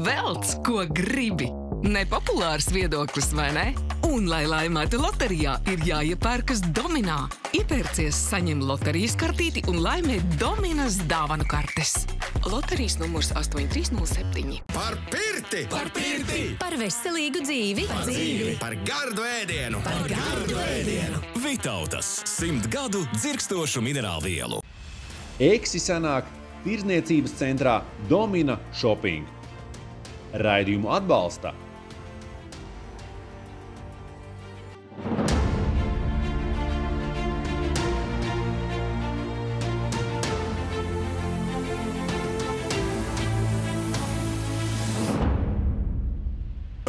Velc, ko gribi. Nepopulārs viedoklis, vai ne? Un, lai laimētu loterijā, ir jāiepērkas Dominā. Iepērcies, saņem loterijas kartīti un laimē Dominas dāvanu kartes. Loterijas numurs 8307. Par pirti! Par pirti! Par veselīgu dzīvi! Par dzīvi! Par gardu ēdienu! Par gardu ēdienu! Vitautas 100 gadu dzirkstošu minerālvielu. Eksi sanāk tirdzniecības centrā Domina Shopping. Raidījumu atbalsta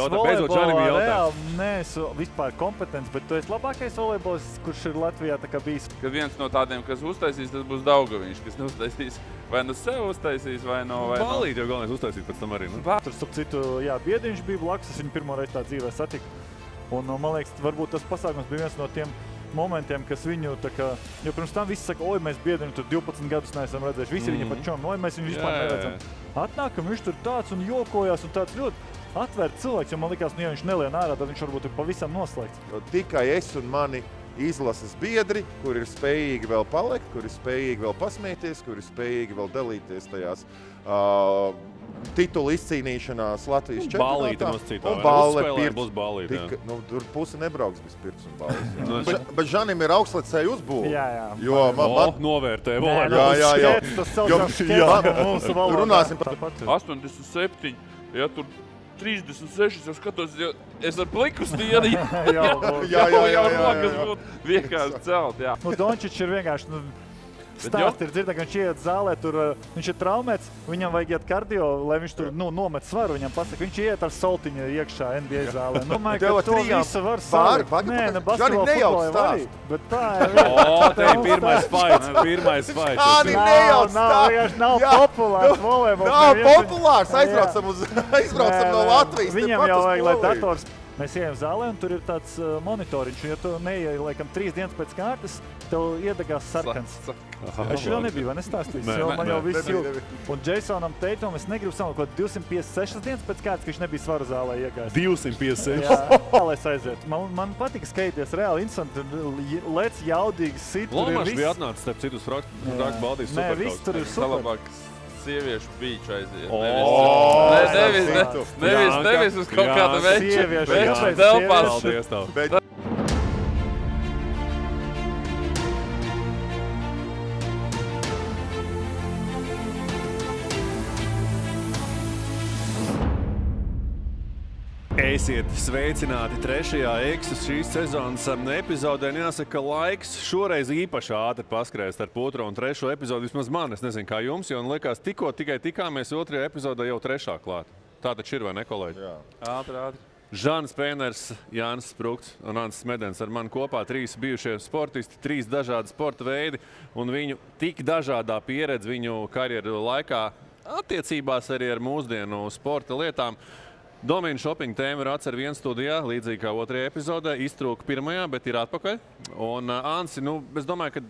Reāli neesmu vispār kompetents, bet tu esi labākais volejbolists, kurš ir Latvijā tā kā bijis. Kad viens no tādiem, kas uztaisīs, tas būs Daugaviņš, kas neuztaisīs vai nu sev uztaisīs, vai no... Balīt jau galvenais uztaisīt pēc tam arī, nu? Tur, starp citu, jā, Biedriņš bija blakus, es viņu pirmo reizi tā dzīvē satiku. Un, man liekas, varbūt tas pasākums bija viens no tiem momentiem, kas viņu tā kā... Jo pirms tam visi saka, oi, mēs Biedriņu tur 12 gadus neesam redzējuši. Visi viņam par čom, oi, mēs viņu vispār neredzam. Atnākam, viņš tur tāds un jokojās un tāds ļoti atvērt cilvēks, jo man likās, ja viņš nelien ārā, tad viņš varbūt ir pavisam noslēgts. Tikai es un mani izlases biedri, kur ir spējīgi vēl palikt, kur ir spējīgi vēl pasmieties, kur ir spējīgi vēl dalīties tajās titulu izcīnīšanās Latvijas čempionātā. Balīti noscītā, vai uzspēlēm būs balīti, jā. Nu, tur puse nebrauks bez pirts un balīti. Bet Žanim ir augstlecēju uzbūve. Jā. Jo man novērtē. Runāsim par 87, ja tur 36, es skatos, es ar pliku stieni jau rokas būtu vienkārši celt, jā. Nu, Dončičs ir vienkārši, stāst ir dzirdēt, ka viņš iet zālē, tur viņš ir traumēts, viņam vajag iet kardio, lai viņš tur nomet svaru, viņam pasaka, viņš iet ar soltiņu iekšā NBA zālē. Nu, man, ka to visu var salikt. Nē, ne basketbola futbolā var arī, bet tā ir. Te ir pirmais fights. Žanim nejauc stāst. Nav populārs volejbols. Nav populārs, aizbraucam no Latvijas. Viņam jau vajag, lai dators. Mēs ejam zālē, un tur ir tāds monitoriņš, ja tu neieji, laikam, 3 dienas pēc kārtas, tev iedegās sarkans. Es vēl nebiju, vai nestāstījis, jo man jau viss jūt. Un Jasonam Tatumam es negribu samakot 256 dienas pēc kārtas, ka viņš nebija svaru zālē iegājis. 256? Jā, lai es aiziet. Man patika skaities reāli interesanti, lec jaudīgi sit. Lomašs bija atnācis, starp citus Frāks Baldīs superkaus. Nē, viss tur ir super. Sieviešu bīču aiziet. Nevis uz kaut kāda veču telpās. Esiet sveicināti 3. Ekses šīs sezonas epizodē. Jāsaka, ka laiks šoreiz īpaši ātri paskrēja starp 2. un 3. epizodi. Vismaz man, es nezinu, kā jums, jo man liekas, tikai tikāmies 2. epizodē jau 3. klāt. Tā taču ir, vai ne, kolēģi? Jā. Ātri. Žanis Pēners, Jānis Sprukts un Ants Smedens ar mani kopā 3 bijušie sportisti, 3 dažādi sporta veidi un viņu tik dažādā pieredze viņu karjeru laikā attiecībās arī ar mūsdienu sporta lietām. Domina Shopping tēma ir atcer 1 studijā, līdzīgi kā 2. epizodē, iztrūka 1, bet ir atpakaļ. Un Ansi, es domāju, ka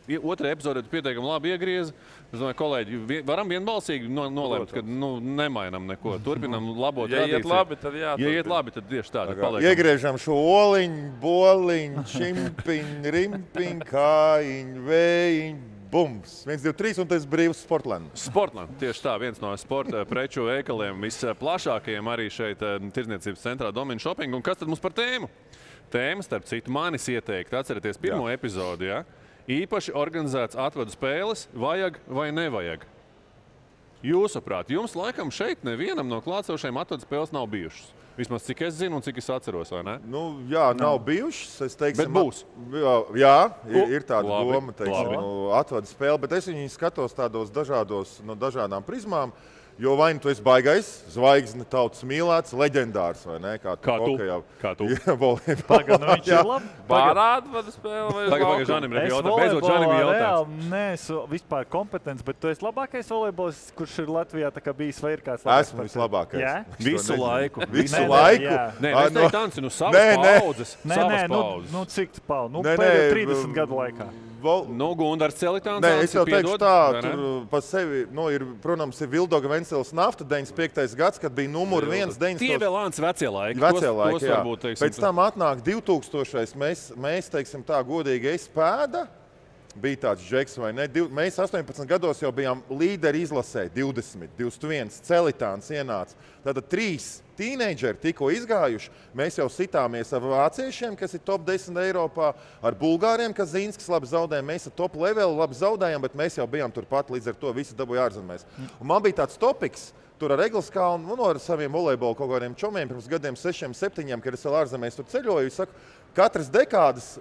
2. epizodē tu pietiekami labi iegriezi. Es domāju, kolēģi, varam vienbalsīgi nolemt, ka nemainam neko. Turpinam labot tradīciju. Ja iet labi, tad jā. Ja iet labi, tad tieši tā. Iegriežam šo oliņu, boliņu, čimpiņu, rimpiņu, kājiņu, vējiņu. Bums! 1, 2, 3 un tas brīvs Sportland. Sportland, tieši tā, viens no sporta preču veikaliem visplašākajiem arī šeit tirdzniecības centrā Domina Shopping. Un kas tad mums par tēmu? Tēma, starp citu, manis ieteikt, atcerieties 1. epizodi, ja? Īpaši organizēts atvadu spēles, vajag vai nevajag. Jūsuprāt, jums laikam šeit nevienam no klātsošajiem atvadu spēles nav bijušas. Vismaz cik es zinu un cik es atceros, vai ne? Nu, jā, nav bijušas. Es teiksim, bet būs. Jā, ir tāda doma, teiksim, atvadu spēle, bet es viņu skatos tādos dažādos, no dažādām prizmām. Jo vai nu tu esi baigais, zvaigzne, tautas mīlēts, leģendārs, vai ne? Kā tu? Jā, volejbolā. Tagad viņš ir labi. Pārāda spēle vai Tagad Žanim ir jautājums. Es volejbolā reāli neesmu vispār kompetents, bet tu esi labākais volejbolists, kurš ir Latvijā tā kā bijis vai ir kāds labākais? Esmu vislabākais. Jā? Visu laiku. Visu laiku? Nē, es teicu, Ansi, savas paudzes. Nē, nu cik tu paudzes? Nu, pēdējo 30 gadu laikā. Gundars Celitāns. Nē, es jau teikšu tā, tur pa sevi, ir, protams, ir Vildoga Vencels nafta 95. gads, kad bija numuri 1, 90. Tie vēl Ants vecie laiki. Vecie laiki, jā. Varbūt, teiksim, pēc tam atnāk 2000. Mēs teiksim tā, godīgi pēda. Bija tāds džeks, vai ne? Mēs 18 gados jau bijām līderi izlasē, 20, 21, Celitāns ienāca. Tātad 3 tīneidžeri tikko izgājuši. Mēs jau sitāmies ar vāciešiem, kas ir top 10 Eiropā, ar bulgāriem, kas Zīnskis labi zaudēja. Mēs ar top levelu labi zaudējām, bet mēs jau bijām turpat, līdz ar to visi dabūja ārzemēs. Un man bija tāds topiks, tur ar Egliskalnu un ar saviem volejbola kaut kādiem čomiem pirms gadiem 6, 7, kad es vēl ārzemēs tur ceļoju. Es saku, katras dekādas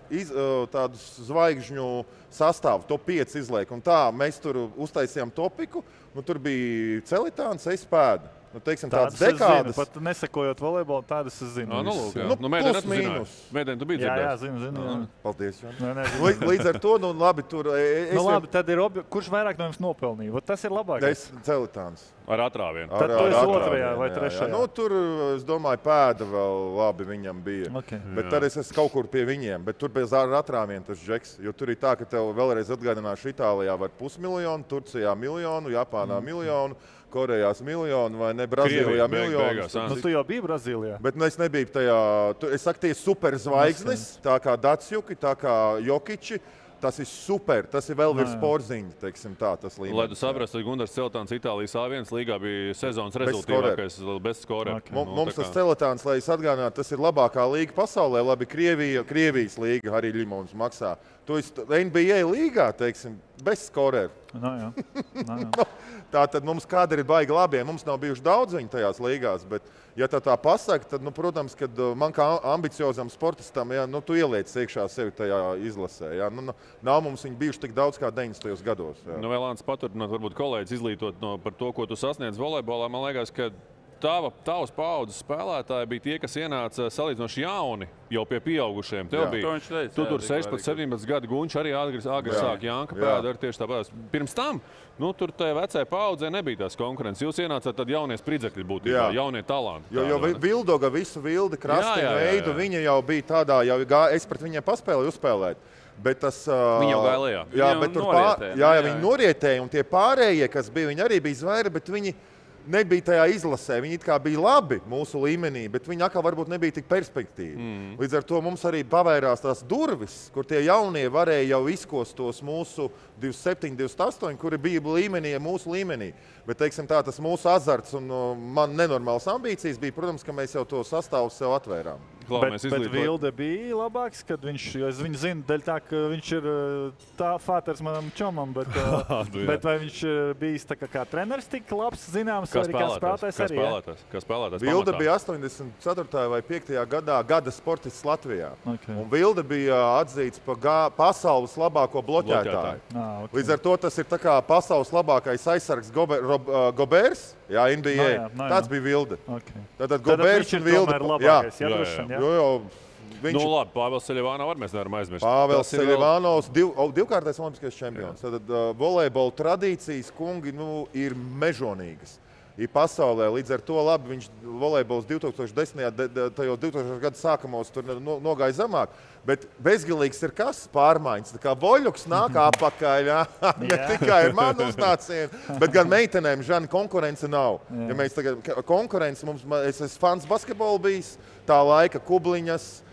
tādus zvaigžņu sastāvu, top 5 izliek. Un tā, mēs tur uztaisījām topiku, tur bija Celitāns, pēda. Teiksim, tādas dekādas. Pat nesakojot volejbolu, tādas es zinu. Plus mīnus. Mēdien, tu biji dzirdējis? Jā, zinu. Paldies, Jon. Līdz ar to, labi, tur... labi, tad ir kurš vairāk no jums nopelnīja? Tas ir labākais. Celitāns. Ar atrāvienu. Tad tu esi otrajā vai trešajā. Tur, es domāju, pēda vēl labi viņam bija. Okay. Bet tad es esmu kaut kur pie viņiem. Bet tur bez atrāvienu tas džeks. Jo tur ir tā, ka tev vēlreiz atgādināšu Itālijā var 500 000, Turcijā 1 000 000, Japānā 1 000 000. Korejās 1 000 000 vai ne, Brazīlijā 1 000 000. Tu jau biji Brazīlijā. Bet es nebiju tajā, es saku, tie superzvaigznes, tā kā Datsjuki, tā kā Jokiči, tas ir super, tas ir vēl virs porziņa, teiksim tā, tas līmenis. Lai tu saprastu, Gundars Celitāns Itālijas A1 līgā bija sezonas rezultātīvākais bez skorera. Mums tas Celitāns, lai es atgādinātu, tas ir labākā līga pasaulē, labi, Krievijas līga arī Limons maksā. Tu esi NBA līgā, teiksim, bez skorera. Tā tad mums kādri ir baigi labie. Mums nav bijuši daudz viņu tajās līgās, bet, ja tā pasaka, tad, protams, kad man kā ambiciozam sportistam, tu ieliec iekšā sevi tajā izlasē. Nav mums viņi bijuši tik daudz kā 90. gados. Vēl Ants paturpināt, varbūt kolēģis izglītot par to, ko tu sasniedz volejbolā. Man liekas, ka tavas paaudzes spēlētāji bija tie, kas ienāca salīdzinoši jauni, jau pie pieaugušiem. Tev bija, tu tur 16, 17 gadu Gunčs arī agri sāk Janka pēda ar tieši tāpēc. Pirms tam, tur tajā vecajā paaudzē nebija tās konkurences. Jūs ienācāt tad jaunie spridzekļi būtībā, jaunie talanti. Jo Vildoga, visu Vildi, Krastinu, Eidu, viņa jau bija tādā, es pret viņiem paspēlēju uzspēlēt. Bet tas, viņi jau gāja lejā. Viņi norietēja, un tie pārējie, kas bija, viņi arī bija zvairi, bet viņi nebija tajā izlasē. Viņi it kā bija labi mūsu līmenī, bet viņi atkal varbūt nebija tik perspektīvi. Līdz ar to mums arī pavērās tās durvis, kur tie jaunie varēja jau izkost tos mūsu 27, 28, kuri bija līmenī, mūsu līmenī. Bet, teiksim tā, tas mūsu azarts un man nenormāls ambīcijas bija, protams, ka mēs jau to sastāvu sev atvērām. Bet Vilde bija labāks, kad viņš, jo es viņu zinu, dēļ tā, ka viņš ir tā fāters manam čomam, bet vai viņš bijis tā kā treneris tik labs, zināms, vai arī kā spēlētājs arī? Kā spēlētājs Vilde bija 84. vai 5. gadā gada sportists Latvijā. Un Vilde bija atzīts par pasaules labāko bloķētāju. Līdz ar to tas ir tā kā pasaules labākais aizsargs Gobers, NBA. Tāds bija Vilde. Tātad Gobers un Vilde. Labi, Pāvils Seļevānovs arī mēs nevaram aizmirst. Pāvils Seļevānovs, divkārtais olimpiskais čempions. Tad volejbola tradīcijas, kungi, ir mežonīgas. Ir pasaulē, līdz ar to labi, viņš volejbols 2010. 2000. gadu sākumos tur nogāja zemāk. Bet bezgalīgs ir kas? Pārmaiņas. Tā kā Voļuks nāk apakaļ, ne tikai ir man uznācieni, bet gan meitenēm, Žani, konkurence nav. Ja mēs tagad, konkurence mums, es esmu fans basketbolu bijis, tā laika Kubliņas,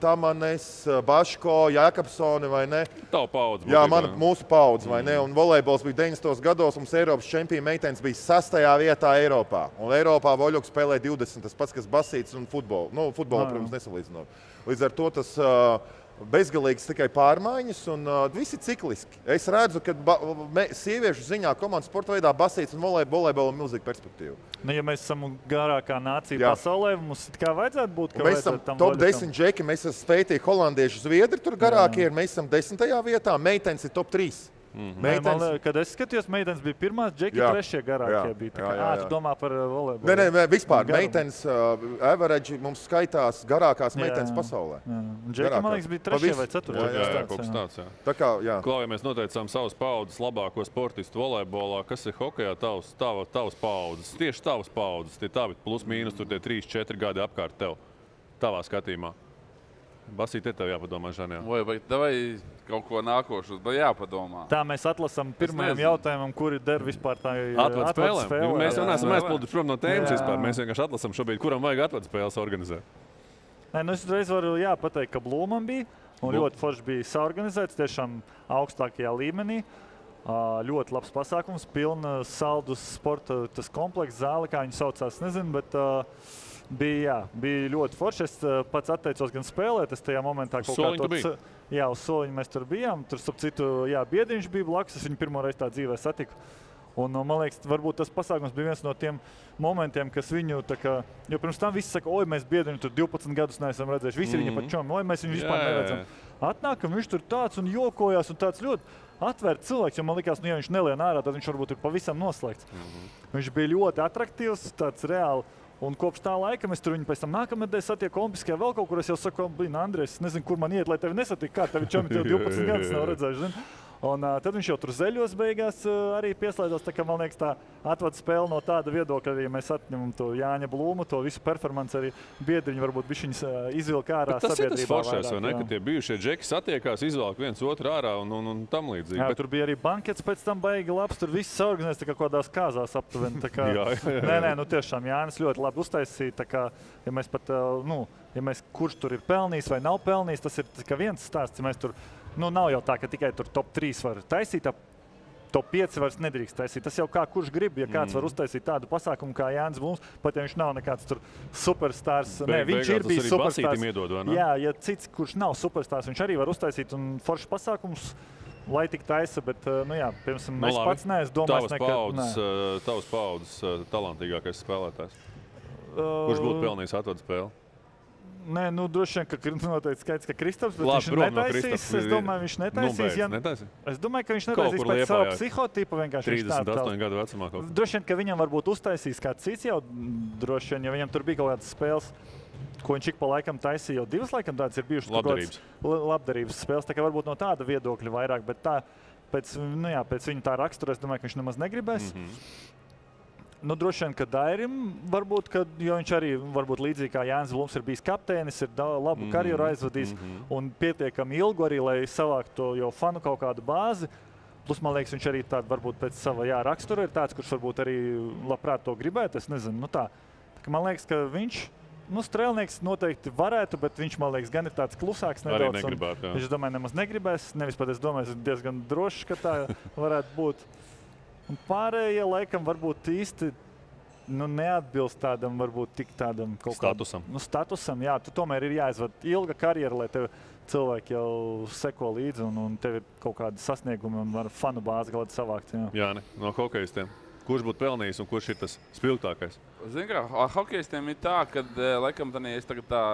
Tamanes, Baško, Jākapsoni, vai ne? Tavu paudzi. Jā, mūsu paudzi, vai ne? Un volejbols bija 90. gados, mums Eiropas čempionu meitenes bija 6. vietā Eiropā. Un Eiropā Voļuks spēlē 20, tas pats, kas basīts un futbolu. Futbolu, protams, nesalīdzinot. Līdz ar to tas bezgalīgs tikai pārmaiņas un visi cikliski. Es redzu, ka sieviešu ziņā komandas sporta veidā basīts un volejbola milzīga perspektīva. Ja mēs esam garākā nācija pasaulē, mums kā vajadzētu būt, ka mēs esam top 10 džeki, mēs esam spētīgi holandieši, zviedri tur garākie, mēs esam 10. vietā, meitenes ir top 3. Kad es skatījos, meitenes bija pirmās, džeki trešie garākie bija. Tu domā par volejbolu? Nē, vispār meitenes average mums skaitās garākās meitenes pasaulē. Džeki, man liekas, bija trešie vai ceturtie. Jā, kaut kas tāds, jā. Tā kā, jā. Klau, ja mēs noteicām savas paudzes labāko sportistu volejbolā, kas ir hokejā tavas paudzes? Tieši tavas paudzes, tie tavi plus mīnus, tur tie 3-4 gadi apkārt tev, tavā skatījumā. Basīt, tev jāpadomā, Žanjā. Vai kaut ko nākošu, vai jāpadomā. Tā mēs atlasam pirmajam jautājumam, kuri der vispār tā atvadu spēlēm. Mēs jau neesam aizplūduši prom no tēmas vispār. Mēs vienkārši atlasam šobrīd, kuram vajag atvadu spēles organizēt. Nē, nu es reiz varu pateikt, ka Blūmam bija un ļoti forši bija saorganizēts, tiešām augstākajā līmenī. Ļoti labs pasākums, pilna saldus sporta tas komplekss, zāle, kā viņi saucās, nezinu, bet bija ļoti forši. Es pats atteicos gan spēlēt, es tajā momentā kaut kā to... Jā, uz soliņu mēs tur bijām. Tur, starp citu, Biedriņš bija blakus, es viņu pirmo reizi tā dzīvē satiku. Un, man liekas, varbūt tas pasākums bija viens no tiem momentiem, kas viņu tā kā... Jo pirms tam visi saka, oi, mēs Biedriņu tur 12 gadus neesam redzējuši. Visi viņa pat čomi, oi, mēs viņu vispār neredzam. Atnākam, viņš tur tāds un jokojās un tāds ļoti atvērts cilvēks, jo man likās, nu, ja viņš nelien ārā, tad viņš varbūt ir pavisam noslēgts. Viņš bija ļoti atraktīvs, tāds reāli. Un kopš tā laika mēs tur viņu pēc tam nākamnedēļ satieku Olimpiskajā vēl kaut kur. Es jau saku, Andrejs, es nezinu, kur man iet, lai tevi nesatīk, kā tevi čomi tev 12 gadus nav redzējuši, zini. Un tad viņš jau tur Zeļos beigās arī pieslēdzās, tā kā man liekas tā atvada spēle no tāda viedokļa, ja mēs atņemam to Jāņa Blūmu, to visu performanci arī Biedriņu varbūt bišķiņas izvilka ārā sabiedrībā. Tas ir tas foršais, vai ne, ka tie bijušie džeki satiekās, izvelk viens otru ārā un tam līdzīgi. Jā, tur bija arī bankets pēc tam baigi labs, tur viss organizēts tā kā kodās kāzās aptuveni. Nē, nu tiešām Jānis ļoti labi uztaisīja, tā kā, ja mēs pat, kurš tur ir pelnījis vai nav pelnījis, tas ir tikai viens stāsts, ja mēs tur nav jau tā, ka tikai tur top 3 var taisīt, top 5 vairs nedrīkst taisīt. Tas jau kā kurš grib, ja kāds var uztaisīt tādu pasākumu kā Jānis Blūms, pat ja viņš nav nekāds tur superstārs. Viņš ir bijis superstārs. Jā, ja cits, kurš nav superstārs, viņš arī var uztaisīt un foršs pasākums, lai tik taisa, bet, piemēram, es pats neesmu domājis nekad. Tavas paudzes talantīgākais spēlētājs. Kurš būtu pelnījis atvadu spēli? Nē, droši vien, ka noteikti skaits, ka Kristaps, bet viņš netaisīs. Es domāju, viņš netaisīs. Es domāju, ka viņš netaisīs pēc savu psihotipu. 38 gadu vecumā kaut kā. Droši vien, ka viņam varbūt uztaisīs kāds cits jau. Droši vien, ja viņam tur bija kaut kādas spēles, ko viņš ik pa laikam taisīja, jau 2 laikam tādas ir bijušas. Labdarības spēles. Tā kā varbūt no tāda viedokļa vairāk, bet tā, pēc viņa tā rakstura, es domāju, ka viņš nemaz negribēs. Droši vien, ka Dairim varbūt, jo viņš arī varbūt līdzīgi kā Jānis Blūms ir bijis kapteinis, ir labu karjeru aizvadījis un pietiekami ilgu arī, lai savāktu to jau fanu kaut kādu bāzi. Plus, man liekas, viņš arī tādu varbūt pēc sava rakstura ir tāds, kurš varbūt arī labprāt to gribētu, es nezinu. Tā man liekas, ka viņš, strēlnieks noteikti varētu, bet viņš, man liekas, gan ir tāds klusāks nedaudz. Arī negribētu, jā. Viņš, domāju, nemaz negribēs, nevis pat es domāju, es diezgan drošs, ka tā varētu būt. Un pārējie laikam varbūt īsti neatbilst tādam, varbūt tik tādam kaut statusam. Statusam, jā, tu tomēr ir jāizvada ilga karjera, lai tev cilvēki jau seko līdzi un tev ir kaut kādi sasniegumi un var fanu bāzi galā savākt. Jāni, no hokejistiem. Kurš būtu pelnījis un kurš ir tas spilgtākais? Zini kā, hokejistiem ir tā, ka laikam es tagad tā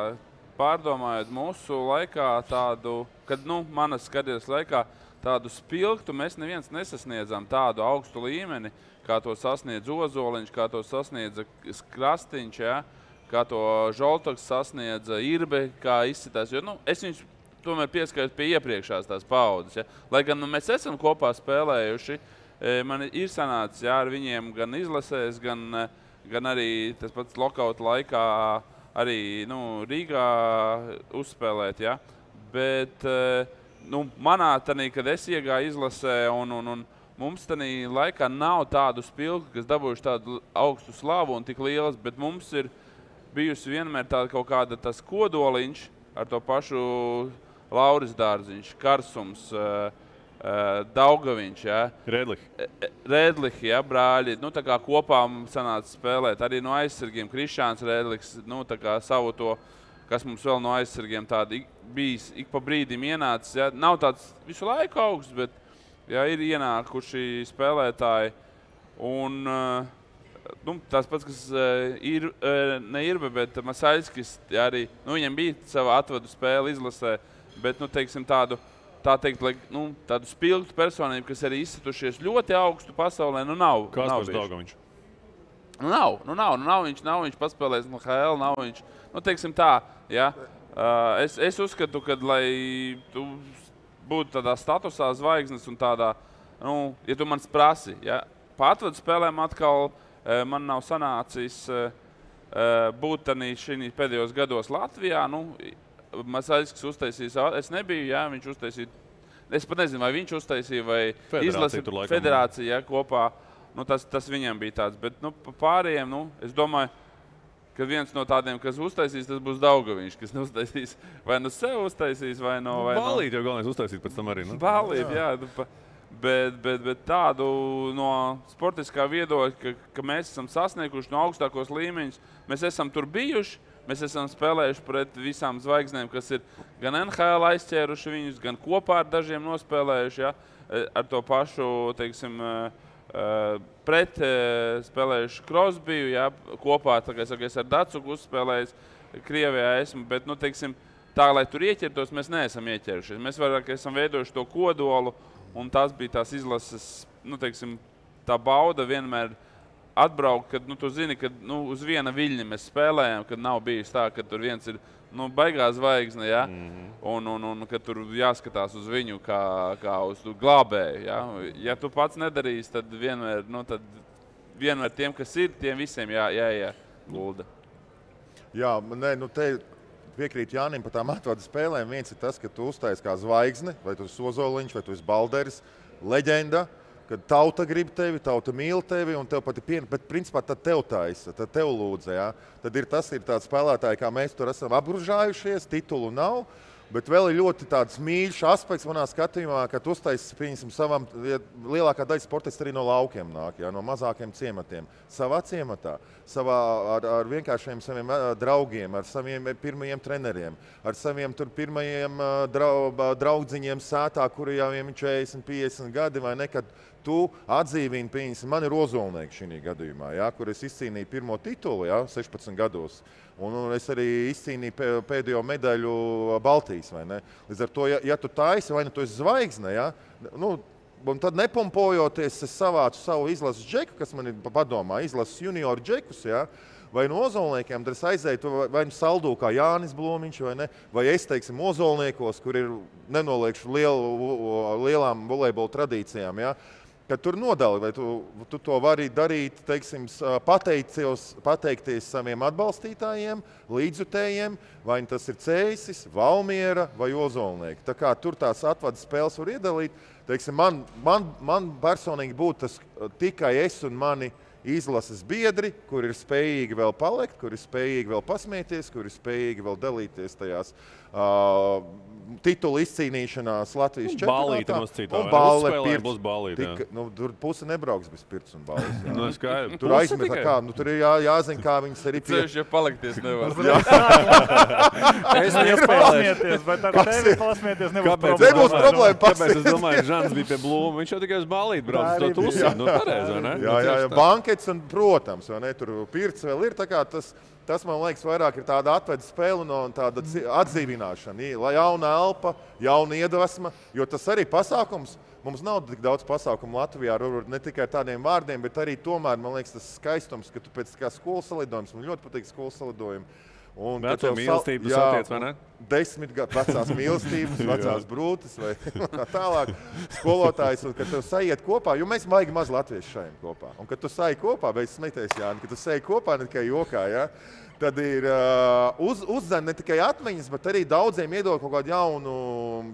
pārdomājot mūsu laikā tādu, kad, manas karjeras laikā, tādu spilgtu mēs neviens nesasniedzām tādu augstu līmeni, kā to sasniedz Ozoliņš, kā to sasniedza Krastīņš, kā to Žoltoks sasniedza Irbe, kā izcitās. Jo, es viņus tomēr pieskaitu pie iepriekšās tās paudzes. Lai gan mēs esam kopā spēlējuši, man ir sanācis ar viņiem gan izlasēs, gan arī tas pats lokauta laikā arī Rīgā uzspēlēt. Ja? Bet manā tanī, kad es iegāju izlasē un mums tanī laikā nav tādu spilgtu, kas dabūjuši tādu augstu slavu un tik lielas, bet mums ir bijusi vienmēr tāda kaut kāda tas kodoliņš ar to pašu Lauris Dārziņš, Karsums, Daugaviņš, Redlich, brāļi. Tā kā kopā mums sanāca spēlēt arī no aizsargiem. Krišāns Redlichs, tā kā savu to, kas mums vēl no aizsargiem tādi bijis ik pa brīdim ienācis. Ja? Nav tāds visu laiku augsts, bet ir ienākuši spēlētāji. Un tas pats, kas ir, ne Irbe, bet Masaļskis, arī, viņam bija sava atvadu spēle izlasē, bet, teiksim, tādu spilgtu personību, kas arī izsitušies ļoti augstu pasaulē, nav. Kaspars Daugaviņš? Nav viņš paspēlējis NHL, nav viņš, teiksim tā, ja. Es uzskatu, ka, lai tu būtu tādā statusā zvaigznes un tādā, ja tu mans prasi, ja, pa atvadu spēlēm atkal man nav sanācis būt šī pēdējos gados Latvijā, Masaļskis uztaisīja, es nebiju, jā, viņš uztaisīja, es pat nezinu, vai viņš uztaisīja, vai federācija, jā, kopā, nu, tas viņam bija tāds, bet, nu, pārējiem, nu, es domāju, ka viens no tādiem, kas uztaisīs, tas būs Daugaviņš, kas uztaisīs, vai nu sev uztaisīs, vai no... Ballīt jau galvenais uztaisīt pēc tam arī, nu? Ballīt, jā, bet tādu no sportiskā viedokļa, ka mēs esam sasnieguši no augstākos līmeņus, mēs esam tur bijuši, mēs esam spēlējuši pret visām zvaigznēm, kas ir gan NHL aizķēruši viņus, gan kopā ar dažiem nospēlējuši, ja, ar to pašu, teiksim, pret spēlējuši Crosbiju, ja, kopā, tā kā es saku, es ar Dacuku uzspēlējis, Krievijā esmu, bet, nu, teiksim, tā, lai tur ieķertos, mēs neesam ieķerušies. Mēs vairāk esam veidojuši to kodolu, un tās bija tās izlases, nu, teiksim, tā bauda vienmēr atbraukt, kad, nu, tu zini, ka, nu, uz viena viļņa mēs spēlējam, kad nav bijis tā, ka tur viens ir, nu, baigā zvaigzne, ja, un kad tur jāskatās uz viņu kā uz glābēju, ja. Ja tu pats nedarīsi, tad vienmēr tiem, kas ir, tiem visiem jāgulda. Jā, nē, nu te piekrīt Jānim par tām atvadu spēlēm. Viens ir tas, ka tu uztaisi kā zvaigzne, vai tu esi Ozoliņš, vai tu esi Balderis, leģenda, kad tauta grib tevi, tauta mīl tevi, un tev pat ir bet principā tad tev taisa, tad tev lūdza, jā. Tad ir tāds spēlētāji, kā mēs tur esam apgružājušies, titulu nav, bet vēl ir ļoti tāds mīļš aspekts manā skatījumā, ka tu uztaisi, pieņemsim, savam, lielākā daļa sportisti arī no laukiem nāk, jā, no mazākiem ciematiem. Savā ciematā, ar vienkāršiem saviem draugiem, ar saviem pirmajiem treneriem, ar saviem tur pirmajiem draugdziņiem sētā, kuriem ir 40, 50 gadi vai nekad. Tu atdzīvini, pieņemsim, man ir Ozolnieks šī gadījumā, ja, kur es izcīnīju pirmo titulu, ja, 16 gados. Un es arī izcīnīju pēdējo medaļu Baltijas, vai ne? Līdz ar to, ja tu taisi, vai ne tu esi zvaigzne, ja, nu, un tad nepompojoties, es savācu savu izlases džeku, kas man ir padomā, izlases junioru džekus, ja, vai no Ozolniekiem, tad es aizēju vai nu saldū kā Jānis Blomiņš, vai ne, vai es, teiksim, Ozolniekos, kur ir nenoliekšu lielām volejbola tradīcijām, ja, kad tur nodali, vai tu to vari darīt, teiksim, pateikties saviem atbalstītājiem, līdzjutējiem, vai tas ir Cēsis, Valmiera vai Ozolnieki. Tā kā tur tās atvadas spēles var iedalīt, teiksim, man personīgi būtu tas tikai es un mani izlases biedri, kur ir spējīgi vēl palikt, kur ir spējīgi vēl pasmieties, kur ir spējīgi vēl dalīties tajās titulu izcīnīšanās Latvijas čempionātā. Un balle būs ballīte, jā. Nu, tur puse nebrauks bez pirts un balles. Nu, skaidrs. Tur aizmet kā, nu, tur ir jāzina, kā viņas arī Ceļš, ja palikties nevar. Es nespēlēšu. Bet ar tevi pasmieties nebūs problēma. Nebūs problēma pasmieties. Kāpēc es domāju, Žans bija pie Blūma, viņš jau tikai uz ballīti brauc uz to tusi. Nu, pareizi, vai ne? Jā, bankets un, protams, vai ne, tur pirts vēl ir, tā kā tas, man liekas, vairāk ir tāda atvedu spēle un tāda atdzīvināšana. Jauna elpa, jauna iedvesma, jo tas arī pasākums, mums nav tik daudz pasākumu Latvijā, ne tikai tādiem vārdiem, bet arī tomēr, man liekas, tas skaistums, ka tu pēc kā skolas salidojums, man ļoti patīk skolas salidojumi. Veco mīlestību satiec, vai ne? 10 gadu vecās mīlestības, vecās brūtes vai tālāk skolotājs, un kad tev sajiet kopā, jo mēs maigi maz latvieši šajiem kopā. Un kad tu saji kopā, beidz smeties, Jāni, kad tu saji kopā, ne tikai jokā, ja, tad ir uzzem ne tikai atmiņas, bet arī daudziem iedod kaut kādu jaunu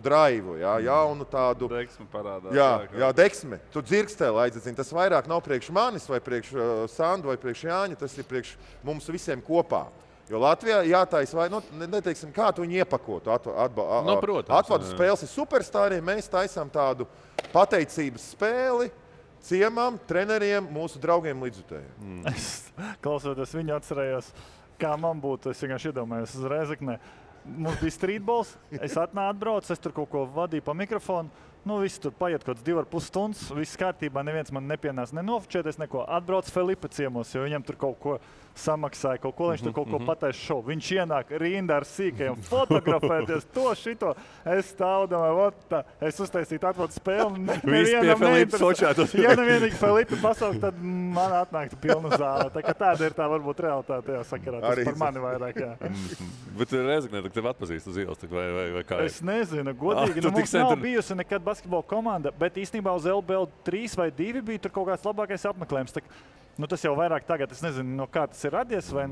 draivu, ja, jaunu tādu... Deksme parādās. Jā, deksme. Tu dzirkstēli aizdzini. Tas vairāk nav priekš manis vai priekš Sandu vai priekš Jāņa, tas ir priekš mums visiem kopā. Jo Latvijā jātaisa, vai, nu, neteiksim, kā tu viņu iepakotu. Atvadu spēles ir superstāriem, mēs taisām tādu pateicības spēli ciemam, treneriem, mūsu draugiem līdzjutējiem. Klausoties viņu atcerējos, kā man būtu, es vienkārši iedomājos uz Rēzeknē. Mums bija streetballs, es atbraucu, es tur kaut ko vadīju pa mikrofonu. Nu, visi tur paiet kaut kāds 2,5 stundas, viss kārtībā, neviens man nepienās nenofočēties neko. Atbrauc Felipa ciemos, jo viņam tur kaut ko samaksāja, kaut ko, viņš tur kaut ko pateica šovu. Viņš ienāk rindā ar sīkajiem fotografēties, to, šito. Es stāvdomāju, es uztaisītu atvadu spēli. Visi pie Felipa sočētos. Ja nevienīgi Felipa pasaukt, tad man atnāktu pilnu zāli. Tā kā tāda ir tā varbūt realitāte tajā sakarā. Tas par mani vairāk, jā. Bet Rēzeknē, tev atpazīst uz ielas, vai kā? Es nezinu, godīgi. Mums nav bijusi nekad basketbola komanda, bet īstenībā uz LBL 3 vai 2 bija tur kaut kāds labākais apmeklējums. Nu, tas jau vairāk tagad, es nezinu, no kā tas ir radies, vai,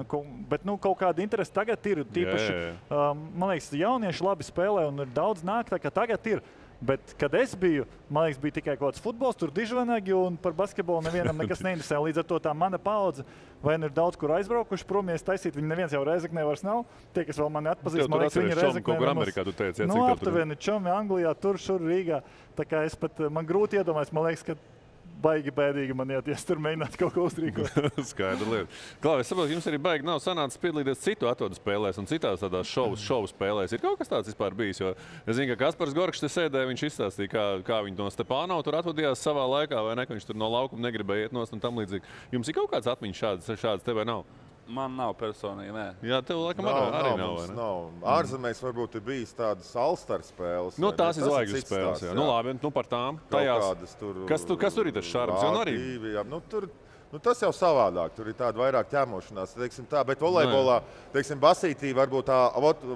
bet kaut kāda interese tagad ir. Tīpaši, man liekas, jaunieši labi spēlē un ir daudz nāk, tā kā tagad ir. Bet, kad es biju, man liekas, bija tikai kaut kāds futbols, tur dižvanagi un par basketbolu nevienam nekas neinteresē. Līdz ar to tā mana paudze, vai nu ir daudz, kur aizbraukuši promies taisīt, viņi neviens jau Rēzeknē vairs nav. Tie, kas vēl mani atpazīst, man liekas, viņi Rēzeknē. Kaut kur Amerikā tu teici, nu, aptuveni čomi Anglijā, tur, šur, Rīgā. Tā kā es pat, man grūti iedomājas, man liekas, ka baigi bēdīgi man iet, ja tur mēģināt kaut ko uzrīkot. Skaidra lieta. Klāv, es saprotu, jums arī baigi nav sanācis piedalīties citu atvodu spēlēs un citās tādās šovu spēlēs. Ir kaut kas tāds vispār bijis, jo es zinu, ka Kaspars Gorkšs te sēdēja, viņš izstāstīja, kā viņi no Stepānova tur atvadījās savā laikā, vai ne, ka viņš tur no laukuma negribēja iet nost un tam līdzīgi. Jums ir kaut kāds atmiņš šāds te vai nav? Man nav personīgi, nē. Jā, tev laikam arī nav, vai ne? Nav. Ārzemēs varbūt ir bijis tādas All-Star spēles. Nu, tās ir zvaigžņu spēles, jā. Nu, labi, nu par tām. Tajās. Kas tur ir tas šarms? Tas jau savādāk. Tur ir tāda vairāk ķēmošanās. Bet volejbolā, Basītī varbūt tā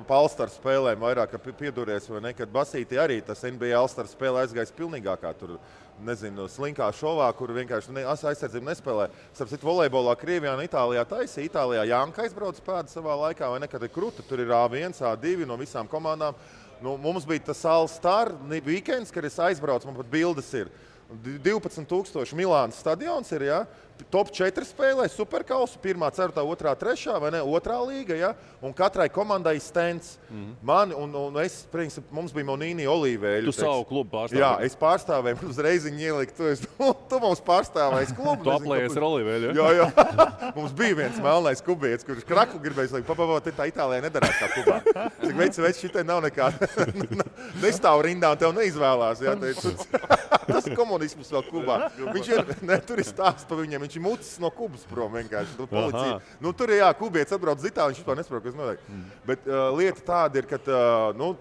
pa All-Star spēlēm vairāk pieduries, vai ne? Kad Basītī arī tas NBA All-Star spēlē aizgājis pilnīgākā tur. Nezinu, slinkā šovā, kur vienkārši aizsardzību nespēlē. Starp citu, volejbolā Krievijā un Itālijā taisīja. Itālijā Janka aizbrauc pēdu savā laikā, vai ne, kad ir kruta. Tur ir A1, A2 no visām komandām. Nu, mums bija tas All-Star weekends, kad es aizbraucu, man pat bildes ir. 12,000 Milānas stadions ir, ja? Top 4 spēlē, superkausu, 1, 4, 2, 3, vai ne, 2. līga, ja? Un katrai komandai stends. Man un es, princip, mums bija Monīni Olīvēļu. Tu savu klubu pārstāvēji? Jā, es pārstāvēju, uzreiz viņi ielika, tu mums pārstāvējies klubu. Tu aplējies ar Olīvēļu, ja? Jā. Mums bija viens melnais kubietis, kurš kraku gribēja slēgt, tā Itālijā nedarās kā kubā. Saka, veids, šitai nav nekā, nestāv rindā un tev neizvēlās, ja? Tas ir komunisms vēl Kubā. Viņš ir, tur ir stāsts par viņiem. Viņš ir mucis no Kubas prom vienkārši. Policija. Nu, tur ir, jā, kubietis atbrauc zitā, viņš vispār nesaprot, kas notiek. Bet lieta tāda ir, ka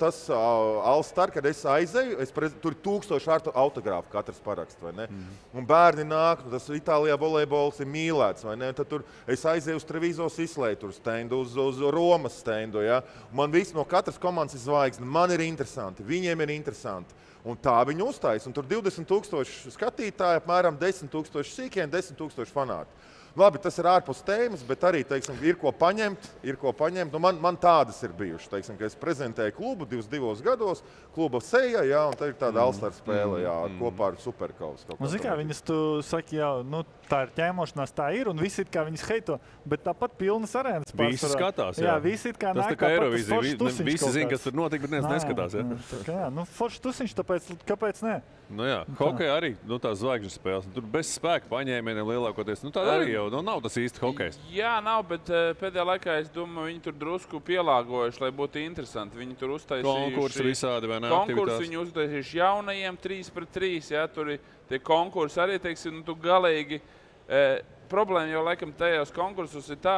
tas All-Star, kad es aizēju, tur ir 1000 autogrāfu katrs parakst, vai ne? Un bērni nāk, tas Itālijā volejbols ir mīlēts, vai ne? Tad tur es aizēju uz Trevīzos izslēgtu stendu, uz Romas stendu, ja? Man viss no katras komandas ir zvaigzne. Man ir interesanti, viņiem ir interesanti. Un tā viņi uzstājas. Un tur 20,000 skatītāji, apmēram 10,000 sīkiem, 10,000 fanāti. Labi, tas ir ārpus tēmas, bet arī, teiksim, ir ko paņemt. Nu, man tādas ir bijušas, teiksim, ka es prezentēju klubu 22 gados, kluba seja, jā, un tā ir tāda All-Star spēle, jā, kopā ar Superkausu. Un zini, kā viņas tu saki, jā, nu, tā ir ķēmošanās, tā ir, un visi it kā viņas heito, bet tāpat pilnas arēnas pārsvarā. Visi skatās, jā. Jā, visi it kā tas nāk tā kā Eirovīzija, visi zina, kas tur notika, bet neviens neskatās, jā. Tā kā, jā, nu, foršs tusiņš, tāpēc, kāpēc ne? Nu jā, hokejā arī, nu tās zvaigžņu spēles, tur bez spēka paņēmieniem lielākoties, nu tā arī jau, nu nav tas īsti hokejs. Jā, nav, bet pēdējā laikā es domāju, viņi tur drusku pielāgojuši, lai būtu interesanti. Viņi tur uztaisījuši konkursi visādi, vai ne, konkursi, viņi uztaisījuši jaunajiem 3-3, jā, tur ir tie konkursi arī, teiksim, nu tu galīgi, problēma jau laikam tajos konkursus ir tā,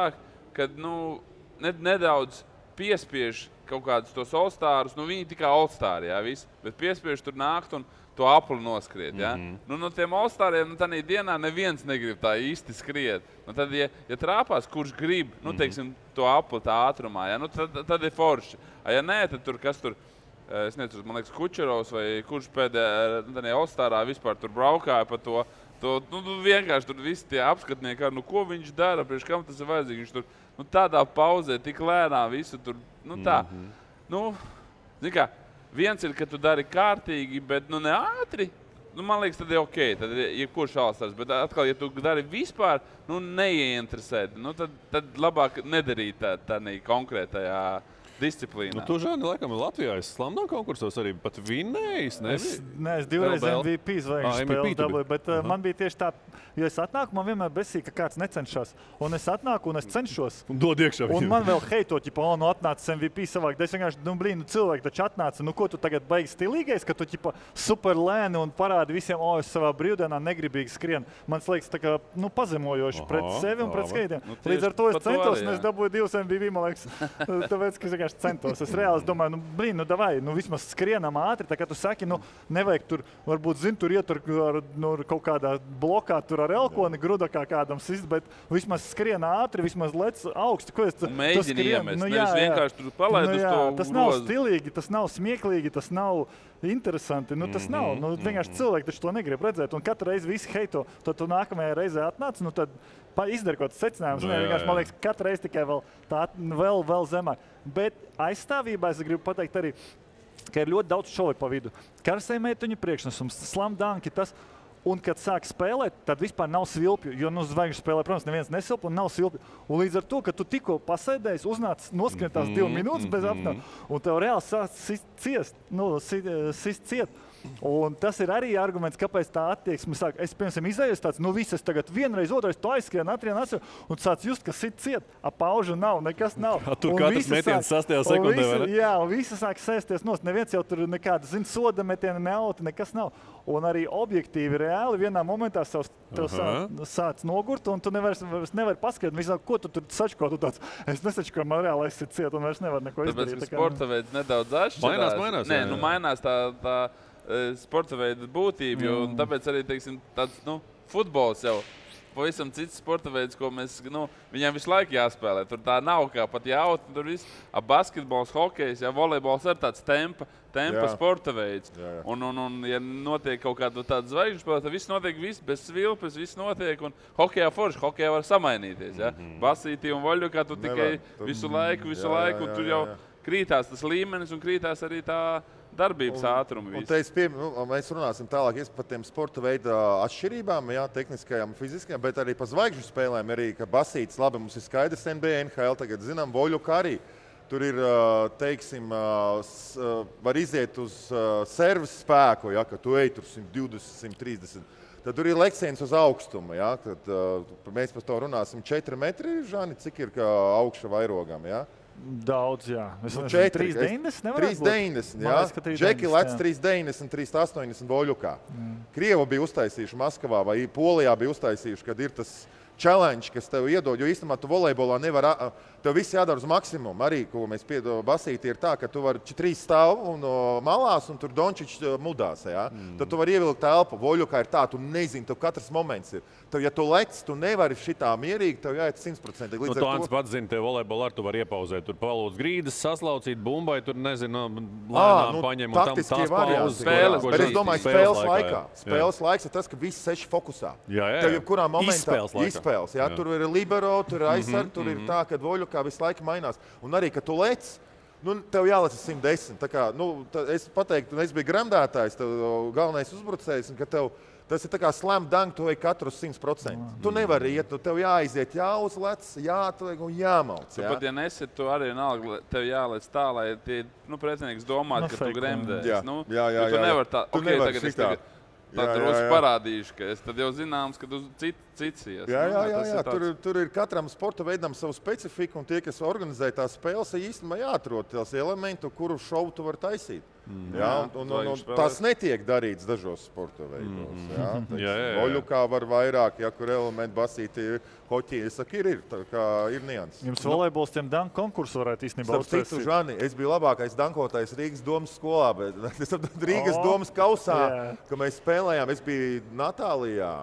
kad, nu, nedaudz piespiež kaut kādus tos All-Starus, nu viņi tikai All-Stari, jā, visi, bet piespiež tur nākt un to apli noskriet, ja? Nu, no tiem All-Stariem, nu, tādā dienā neviens negrib tā īsti skriet. Nu, tad, ja trāpās, kurš grib, nu, teiksim, to apli tā ātrumā, ja? Nu, tad ir forši. A, ja nē, tad tur, kas tur, es nezinu, man liekas, Kučerovs vai kurš pēdējā All-Starā vispār tur braukāja pa to, nu, vienkārši tur visi tie apskatnieki, nu, ko viņš dara, priekš kam tas ir vajadzīgi, viņš tur, nu, tādā pauzē, tik lēnā visu tur, nu, tā. Nu, zini kā, viens ir, ka tu dari kārtīgi, bet nu ne ātri. Nu, man liekas, tad ir ok, tad ir kurš All-Stars. Bet atkal, ja tu dari vispār, nu neieinteresēt, nu tad labāk nedarīt tā konkrētajā disciplīnā. Nu, tu, Žani, laikam Latvijā esi slamdā konkursos arī pat vinnējis, nevis? Nē, es divreiz MVP zvaigžņu spēles dabūju, bet man bija tieši tā, jo es atnāku, man vienmēr besīja, ka kāds necenšas. Un es atnāku un es cenšos. Un dod iekšā viņam. Un man vēl heito, ķipa, nu atnācis MVP savāk. Es vienkārši, nu, blīn, cilvēki taču atnāca, nu, ko tu tagad baigi stilīgais, ka tu, ķipa, super lēni un parādi visiem, es savā brīvdienā negribīgi skrien. Man liekas, tā kā, nu, pazemojoši pret sevi un pret skaitiem. Nu, līdz ar to es centos, un es dabūju 2 MVP, man liekas, tāpēc, ka es centos. Es reāli domāju, nu, blīn, nu, davai, nu, vismaz skrienam ātri, tā kā tu saki, nu, nevajag tur, varbūt, zin, tur iet ar kaut kādā blokā, tur ar elkoni, grudakā kādam sist, bet vismaz skrien ātri, vismaz lec augsti. Ko es mēģini iemest, nevis vienkārši tur palaid uz to tas nav stilīgi, tas nav smieklīgi, tas nav interesanti. Nu, tas nav. Nu, vienkārši cilvēki taču to negrib redzēt. Un katru reizi visi heito, tad tu nākamajā reizē atnāc, nu tad izdara kaut kāds secinājums. Vienkārši, man liekas, katru reizi tikai vēl zemāk. Bet aizstāvībā es gribu pateikt arī, ka ir ļoti daudz šovi pa vidu. Karsēji meituņu priekšnesums, slam dunki, tas. Un, kad sāk spēlēt, tad vispār nav svilpju. Jo nu, zvaigžņu spēlē, protams, neviens nesilp un nav svilpju. Un līdz ar to, ka tu tikko pasēdējis, uznāc noskrietās 2 minūtes bez apnām, un tev reāli sāk sist ciet. Un tas ir arī arguments, kāpēc tā attieksme sāk. Es, piemēram, izējies tāds, nu viss, es tagad vienreiz, otrais, tu aizskrien, un sāc just, ka sit ciet, paužu nav, nekas nav. Tur katrs metiens 6. sekundē, vai ne? Jā, un visi sāk sēsties nost. Neviens jau tur nekāda, soda metiena, ne auta, nekas nav. Un arī objektīvi, reāli vienā momentā tev sāc nogurt, un tu nevari paskatīt. Viņi saka, ko tu tur sačko? Tu tāds, es nesačko, man reāli aizsit ciet, un vairs nevar neko izdarīt. Tāpēc, ka sporta veids nedaudz atšķirās. Mainās. Nē, nu mainās tā sporta veida būtība, jo tāpēc arī, teiksim, tāds, futbols jau pavisam cits sporta veids, ko mēs, viņiem visu laiku jāspēlē. Tur tā nav kā pat jaut, tur viss, basketbols, hokejs, volejbols ir tāds tempa sporta veids. Jā. Un ja notiek kaut kāda tāda zvaigžņu spēlē, tad viss notiek, bez svilpes, viss notiek, un hokejā forši, hokejā var samainīties, ja? Basītī un voļukā tu tikai visu laiku, un tur jau krītās tas līmenis un krītās arī tā darbības ātrumi. Mēs runāsim tālāk par tiem sporta veida atšķirībām, tehniskajām, fiziskajām, bet arī par zvaigžņu spēlēm. Arī, ka basītis, labi, mums ir skaidrs NBA, NHL, tagad zinām, voļuka arī. Tur ir, teiksim, var iziet uz servis spēku, ka tu ej tur 120, 130. Tad tur ir leciens uz augstumu. Tad, mēs par to runāsim 4 metri, Žani, cik ir augša vairogam, Daudz, jā. 3,90 nevar būt? 3,90, jā. Džeki lec 3,90, 3,80 voļukā. Krievi bija uztaisījuši Maskavā vai Polijā bija uztaisījuši, kad ir tas challenge, kas tev iedod, jo īstenībā tu volejbolā nevar, tev viss jādara uz maksimumu. Arī, ko mēs basīti, ir tā, ka tu vari 3 stāvu un malās, un tur Dončič mudās, Tad tu vari ievilkt telpu. Voļukā ir tā, tu nezini, tev katrs moments ir. Tev, ja tu lec, tu nevari šitā mierīgi, tev jāiet 100%. Tu Ants pats zini, tev volejbolā ar tu var iepauzēt. Tur palūdz grīdas, saslaucīt bumbai, tur nezinu, lēnām paņem un tam tās pauzes. Bet es domāju, spēles laikā. Spēles laiks ir tas, ka visi seši fokusā. Tev jebkurā momentā izspēles. Tur ir libero, tur ir aizsargi, tur ir tā, ka voļukā visu laiku mainās. Un arī, kad tu lec, tev jālec 110. Tā kā, es pateiktu, es biju gremdētājs, tev galvenais uzbrucējs, un ka tev tas ir tā kā slam dunk, tu ej katru 100%. Tu nevari iet, tev jāiziet, jāuzlec, jāatliek un jāmauc. Pat ja nesit, tu arī tev jālec tā, lai tie pretinieks domātu, ka tu gremdēs. Tu nevari tā, tagad tad drusku parādīšu, ka es tad jau zināms, ka tu cits ies. Jā. Tur ir katram sporta veidam savu specifiku, un tie, kas organizē tās spēles, īstenībā jāatrod tās elementi, kuru šovu tu vari taisīt. Tas netiek darīts dažos sporta veidos. Voļukā var vairāk, kur elementi basīti hoķī. Es saku, ir nianses. Jums volejbols tiem danku konkursu varētu īstenībā uztaisīt. Starp citu, Žani, es biju labākais dankotājs Rīgas domas skolā, bet Rīgas domas kausā, ka mēs spēlējām, es biju Natālijā.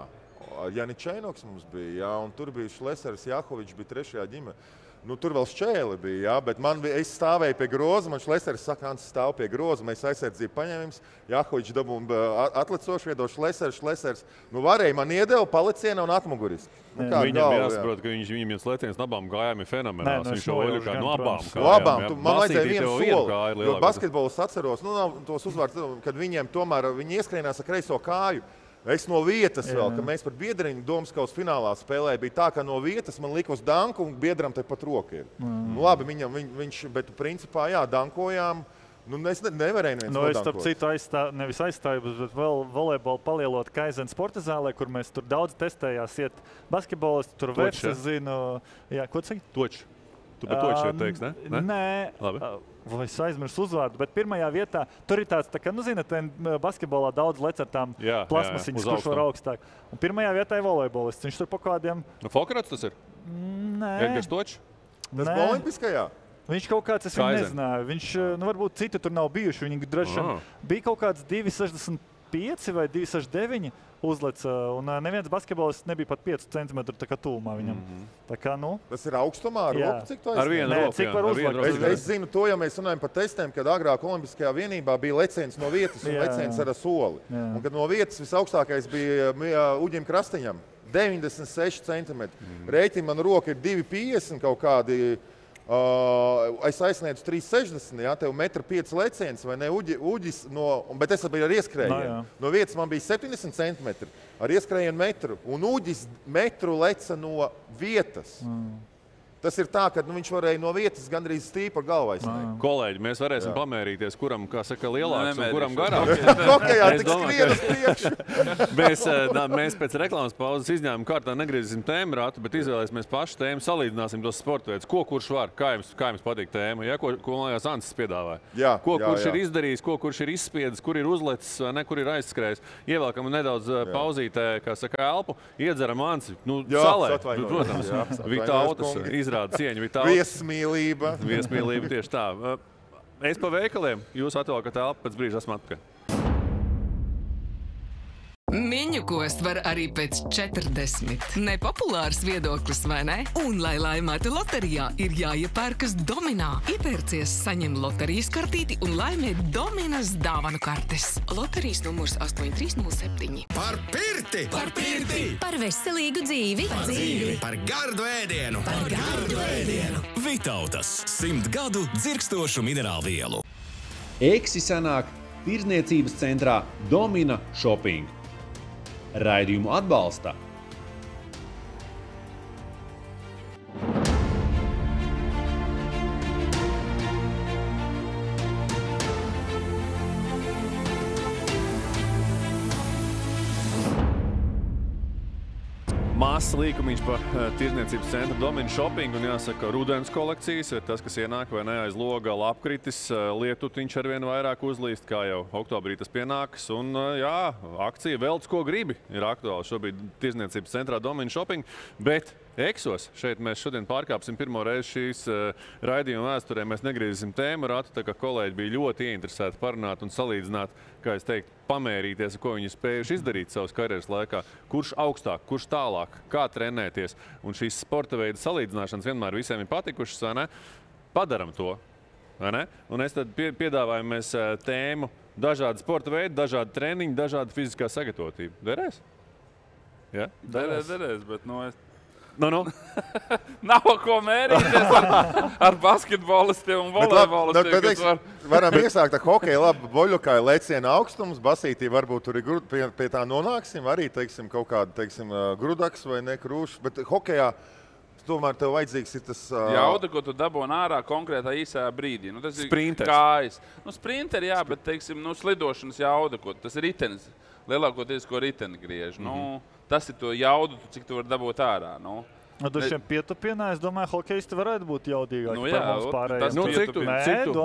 Janičēnoks mums bija, un tur bija Šlesers, Jahovičs bija 3. ģimene. Tur vēl šķēli bija, bet es stāvēju pie groza, man Šlesers saka, Ants stāv pie groza, mēs aizsardzību paņēmums, Jahovičs dabūja atlicošu viedo, Šlesers, varēja man iedeva palicienā un atmuguriski. Viņam jāsaprot, ka viņam viens leciens no abām gājām ir fenomenāls. Viņš jau voļukā no abām kājām. Man vajadzēja vienu soli, jo basketbolus atceros, tos uzvārds, kad viņiem tomēr, viņi ieskrienās ar kreiso kāju. Es no vietas vēl, ka mēs par biedriņu Domskaus finālā spēlēja, bija tā, ka no vietas man lika uz danku un biedram tepat roka ir. Labi, viņš, bet principā, dankojām. Es nevarēju neviens nodankot. Es starp citu nevis aizstāju, bet vēl volejbolu palielot Kaizen sporta zālē, kur mēs tur daudz testējās iet basketbolisti, tur vērts, es zinu. Jā, ko tu saki? Točs. Tu par to šeit teiks, ne? Nē. Labi. Vai es aizmirsu uzvārdu, bet pirmajā vietā tur ir tāds, ka, zināt, basketbolā daudz lec ar tām plasmasiņas, kurš var augstāk. Un pirmajā vietā ir volejbolists. Viņš tur pa kādiem... Fokarats tas ir? Nē. Edgars Točs? Tas olimpiskajā? Viņš kaut kāds, es viņu nezināju. Viņš, varbūt citi tur nav bijuši. Viņi droši bija kaut kāds 2,65 2,65 vai 2,69 uzlec, un neviens basketbolists nebija pat 5 centimetru tā kā tūmā viņam. Tā kā, nu... Tas ir augstumā, ar roku, cik to ar vienu roku, cik var uzlekt. Es zinu to, ja mēs runājam par testēm, kad agrāk Olimpiskajā vienībā bija leciens no vietas un leciens ar soli. Un kad no vietas visaugstākais bija Uģim Krastiņam. 96 centimetri. Reiķi man roka ir 2,50 kaut kādi. Es aizsniedzu 3,60, jā, tev 1,5 m leciens, vai ne, Uģis, bet es biju ar ieskrējienu. No vietas man bija 70 centimetri ar ieskrējienu metru, un Uģis metru leca no vietas. Tas ir tā, ka viņš varēja no vietas gandrīz stīpa galvā aizsniegt. Kolēģi, mēs varēsim pamērīties, kuram, kā saka, lielāks un kuram garāks. Hokejā tik skrien uz priekšu. Mēs pēc reklāmas pauzes izņēmuma kārtā negriezīsim tēmu ratu, bet izvēlēsimies pašu tēmu, salīdzināsim tos sporta veidus. Ko kurš var? Kā jums patīk tēma? Ja? Ko mājās Ansis piedāvāja? Kurš ir izdarījis, kurš ir izspiedis, kur ir uzlecis, ne, kur ir aizskrējis. Ievelkam nedaudz pauzītē, kā saka, elpu, iedzeram Ansi. Nu, salē, protams, Vitāutas izrāda cieņu. Viesmīlība. Viesmīlība, tieši tā. Es pa veikaliem, jūs atvēlkat elpu, pēc brīža esmu atpakaļ. Miņu kost var arī pēc 40. Nepopulārs viedoklis, vai ne? Un, lai laimētu loterijā, ir jāiepērkas Dominā. Iepērcies, saņem loterijas kartīti un laimē Dominas dāvanu kartes. Loterijas numurs 8307. Par pirti! Par pirti! Par veselīgu dzīvi! Par dzīvi! Par gardu ēdienu! Par gardu ēdienu! Vitautas 100 gadu dzirkstošu minerālvielu. Eksi sanāk tirdzniecības centrā Domina Shopping. Raidījumu atbalsta Māsas līkumiņš par tirdzniecības centru Domina Shopping, un jāsaka, rudens kolekcijas ir tas, kas ienāk vai ne aiz loga lapkritis, lietutiņš arvien vairāk uzlīst, kā jau oktobrī tas pienākas, un jā, akcija Velc, ko gribi, ir aktuāli šobrīd tirdzniecības centrā Domina Shopping, bet Eksos, šeit mēs šodien pārkāpsim pirmo reizi šīs raidījuma vēsturē, mēs negriezīsim tēmu ratu, tā kā kolēģi bija ļoti ieinteresēti parunāt un salīdzināt, kā es teiktu, pamērīties, ko viņi spējuši izdarīt savas karjeras laikā, kurš augstāk, kurš tālāk, kā trenēties, un šīs sporta veida salīdzināšanas vienmēr visiem ir patikušas, vai ne? Padaram to, vai ne? Un es tad piedāvāju mēs tēmu dažādi sporta veidi, dažādi treniņi, dažādi fiziskā sagatavotība. Derēs? Ja? Derēs, bet Nav ko mērīties ar basketbolistiem un volejbolistiem. Varam iesākt ar hokeju, labi, boļukāja leciena augstums, basītī varbūt tur ir pie tā nonāksim, arī, teiksim, kaut kāda, teiksim, grudaks vai ne krūšs, bet hokejā tomēr tev vajadzīgs ir tas... Jauda, ko tu dabūni ārā konkrētā īsā brīdī. Nu, tas ir sprinters. Kājas. Nu, sprinter, jā, bet, teiksim, slidošanas jauda, tas ir ritenis. Lielākoties, ko riteni griež. Tas ir to jaudu, cik tu vari dabūt ārā. Tu šiem pietupienā, es domāju, hokejisti varētu būt jaudīgāki par mums pārējiem. Cik tu?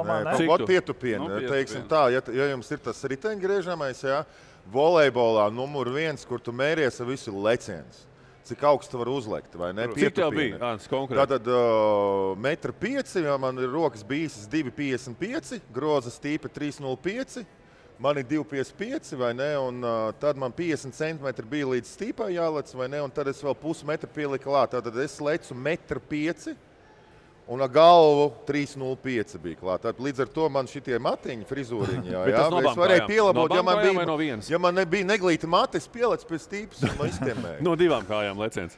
Kaut pietupieni. Teiksim tā, ja jums ir tas riteņgriežamais, jā, volejbolā numur 1, kur tu mēries ar visu leciens. Cik augstu var uzlekt, vai ne? Cik tev bija? Tātad 1,5 m, ja man ir rokas bijis 2,55, groza stīpa 3,05. Man ir 2,55, vai ne, un tad man 50 centimetri bija līdz stīpai jālec, vai ne, un tad es vēl pusmetru pieliku klāt. Tātad es lecu 1,5 m, un ar galvu 3,05 bija klāt. Tātad līdz ar to man šitie matiņi, frizūriņi, jā, es varēju pielabot, ja man nebija neglīti mati, es pielec pie stīpas un iztiemēju. No 2 kājām leciens.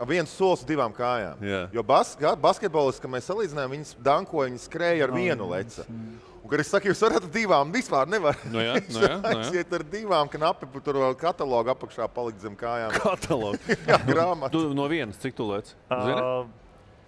Viens solis 2 kājām. Jo basketbolisti, kad mēs salīdzinājām, viņas dankoja, viņas skrēja ar vienu leca. Un, kad es saku, jūs varat ar 2, vispār nevar. Aiziet ar 2 knapi, tur vēl katalogu apakšā palikt zem kājām. Katalogu? Jā, grāmata. Tu no vienas, cik tu lec?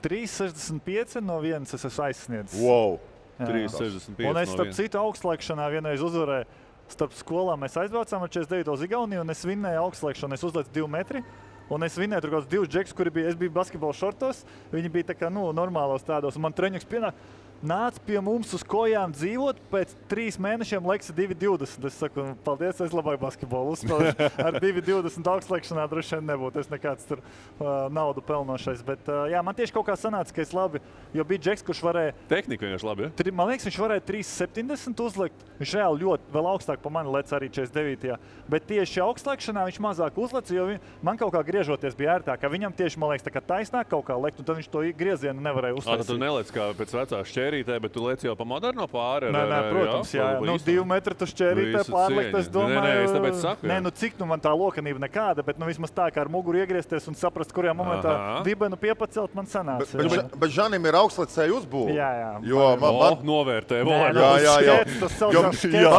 3,65 no vienas es esmu aizsniedzis. Wow! 3,65 un es starp citu augstlēkšanā vienreiz uzvarēju. Starp skolām mēs aizbraucām ar 49. uz Igauniju, un es vinnēju augstlēkšanu. Es uzlecu 2 metri. Un es vinnēju tur kāds 2 džekus, kuri bija, es biju basketbola šortos. Viņi bija tā kā, normālos tādos. Un man treņģis pienāk. nāc pie mums uz kojām dzīvot, pēc 3 mēnešiem leksi 2,20. Es saku, paldies, es labāk basketbolu uzspēlēšu. Ar 2,20 augstlekšanā droši vien nebūtu. Es nekāds tur naudu pelnošais. Bet jā, man tieši kaut kā sanāca, ka es labi, jo bija Džeks, kurš varēja... Tehnika vienkārši labi, ja? Man liekas, viņš varēja 3,70 uzlikt. Viņš reāli ļoti vēl augstāk pa mani lec arī 49. Bet tieši augstlekšanā viņš mazāk uzleca, jo man kaut kā griežoties bija ērtāk. Viņam tieši, man liekas, tā kā taisnāk kaut kā lekt, un tad viņš to griezienu nevarēja uztaisīt. Tu nelec kā pēc vecā šķērītē, bet tu lec jau pa moderno pāri. Nē, protams, jā. Nu, 2 metru tu šķērītē pārlikt, es domāju. Nē, es tāpēc saku. Nē, nu cik nu man tā lokanība nekāda, bet nu vismaz tā, kā ar muguru iegriezties un saprast, kurajā momentā dibenu piepacelt man sanāca. Bet Žanim ir augstlecēju uzbūve. Jā. Jo man novērtē. Jā.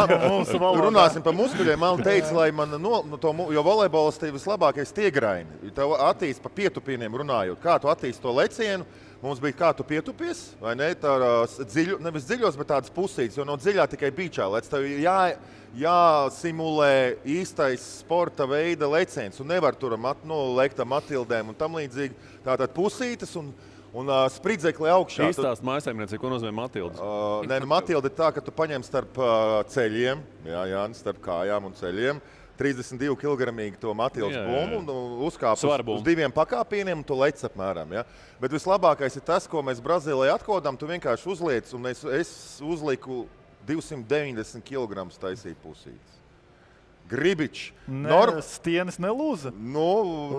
Runāsim par muskuļiem. Man teica, lai man, jo volejbols tev vislabākais tiegraini. Tev attīst pa pietupieniem runājot. Kā tu attīst to lecienu? Mums bija kā tu pietupies, vai ne? Nevis dziļos, bet tādas pusītes, jo no dziļā tikai bīčā lec. Tev jāsimulē īstais sporta veida leciens, un nevar tur lekt ar Matildēm un tam līdzīgi. Tātad pusītes un spridzekli augšā. Īstās mājasaimniecība, ko nozīmē Matildes? Nē, Matilde ir tā, ka tu paņem starp ceļiem, starp kājām un ceļiem, 32 kg to Matildes bumbu un uzkāp uz 2 pakāpieniem un tu lec apmēram. Ja? Bet vislabākais ir tas, ko mēs Brazīlijā atkodam, tu vienkārši uzliec, un es uzliku 290 kg taisīt pusītes. Gribičs. Stienes nelūza. Nelūza.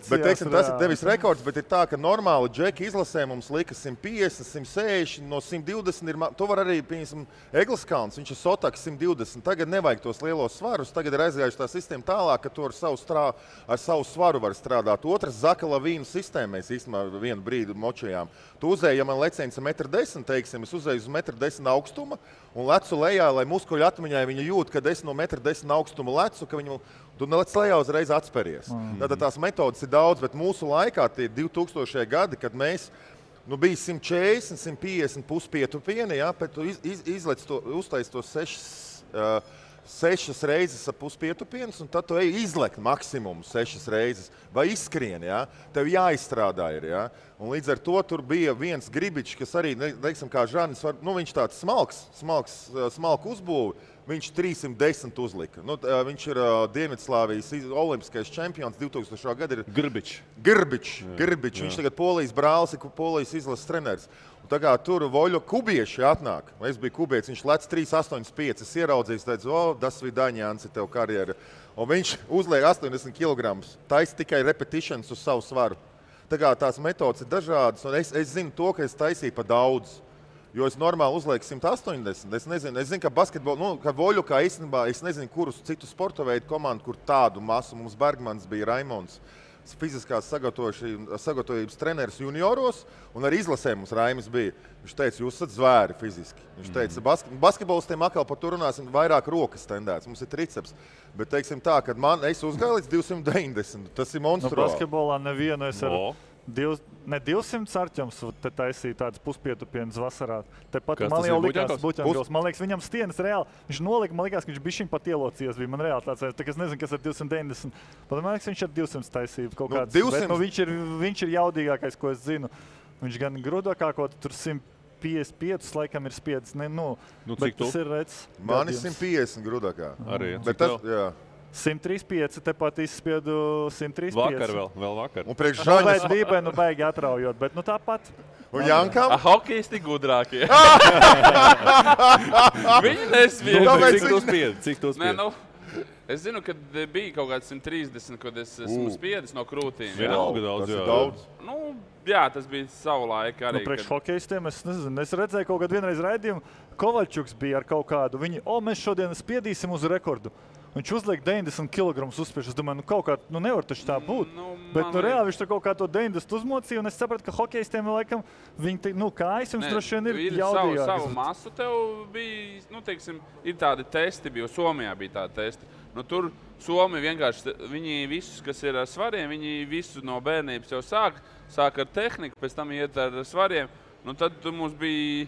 Bet, teiksim, tas ir tevis rekords, bet ir tā, ka normāli Džeki izlasē mums lika 150, 160, no 120 ir... Tu var arī, piemēram, Eglis Kalns, viņš ir Sotaks 120. Tagad nevajag tos lielos svarus, tagad ir aizgājuši tā sistēma tālāk, ka tu ar savu svaru var strādāt. Otrs Zaka Lavīnu sistēma mēs īstenībā vienu brīdi močajām. Tu uzēji, ja man leciens 1,10 m, teiksim, es uzēju uz 1,10 m augstuma un lecu lejā, lai muskuļu atmiņai viņa jūt, kad es no 1,10 m augstuma lecu, ka tu nelec lejā uzreiz atspēries. Tātad tās metodas ir daudz, bet mūsu laikā tie 2000. gadi, kad mēs bija 140, 150 puspietupieni, bet tu uztaisi to 6 reizes ar puspietupienus, un tad tu izlekt maksimumu 6 reizes, vai izskrien, tev jāizstrādā ir, un līdz ar to tur bija viens Gribičs, kas arī, teiksim, kā Žanis, viņš tāds smalku uzbūvi, viņš 310 uzlika. Viņš ir Dienvidslāvijas olimpiskais čempions 2000. Gada. Grbičs. Viņš tagad Polijas brālis, ir Polijas izlases treneris. Tā kā tur Voļo kubieši atnāk. Es biju kubietis, viņš lec 3,85. Es ieraudzīju, teicu, das vidaņāns ir tev karjera. Un viņš uzliek 80 kg. Taisa tikai repetitions uz savu svaru. Tā kā tās metodas ir dažādas, un es zinu to, ka es taisīju pa daudz. Jo es normāli uzlieku 180. Es zinu, ka basketbolu, ka Voļu kā īstenībā, es nezinu, kurus citu sporta veidu komandu, kur tādu masu. Mums Bergmans bija Raimons. Fiziskās sagatavības treneris junioros, un arī izlasē mums Raimis bija. Viņš teica, jūs esat zvēri fiziski. Viņš teica, basketbolistiem atkal par to runāsim, vairāk rokas tendēts, mums ir triceps. Bet teiksim tā, kad es uzgāju līdz 290, tas ir monstruāli. Basketbolā nevienu es ar 200 Arķems te taisīja tādas puspietupienas vasarā. Tepat man jau likās Buķangals. Man liekas, viņam stienas reāli. Viņš nolika, man likās, ka viņš bišķiņ pat ielocijies bija. Man reāli tāds, tā kā es nezinu, kas ar 290. Pat man liekas, viņš ar 200 taisīja kaut kāds. 200... Bet, viņš ir jaudīgākais, ko es zinu. Viņš gan grudākā, ko tur 155 laikam ir spiedis. Bet tas ir redz. Man ir 150 grudākā. Arī, bet tas, jā. 135, tepat izspiedu 135. Vakar vēl vakar. Un priekš Žaņas... Vai dībenu baigi atraujot, bet tāpat. Un Jankam? Hokejisti gudrākie. Viņi nespied. Cik tu spied? Es zinu, ka bija kaut kāds 130, kad es esmu spiedis no krūtīm. Daudz. Jā, tas bija savu laiku arī. Priekš hokejistiem, es nezinu, es redzēju kaut kādu vienreiz raidījumu, Kovaļčuks bija ar kaut kādu, viņi, mēs šodien spiedīsim uz rekordu. Viņš uzliek 90 kg uzspiež. Es domāju, kaut kā, nevar taču tā būt. Bet reāli viņš tur kaut kā to 90 uzmocīja, un es sapratu, ka hokejistiem laikam, viņi, kājas jums droši vien ir jaudīgākas. Savu masu tev bija, teiksim, ir tādi testi, jo Somijā bija tādi testi. Tur Somi vienkārši, viņi visus, kas ir ar svariem, viņi visu no bērnības jau sāk ar tehniku, pēc tam iet ar svariem. Tad mums bija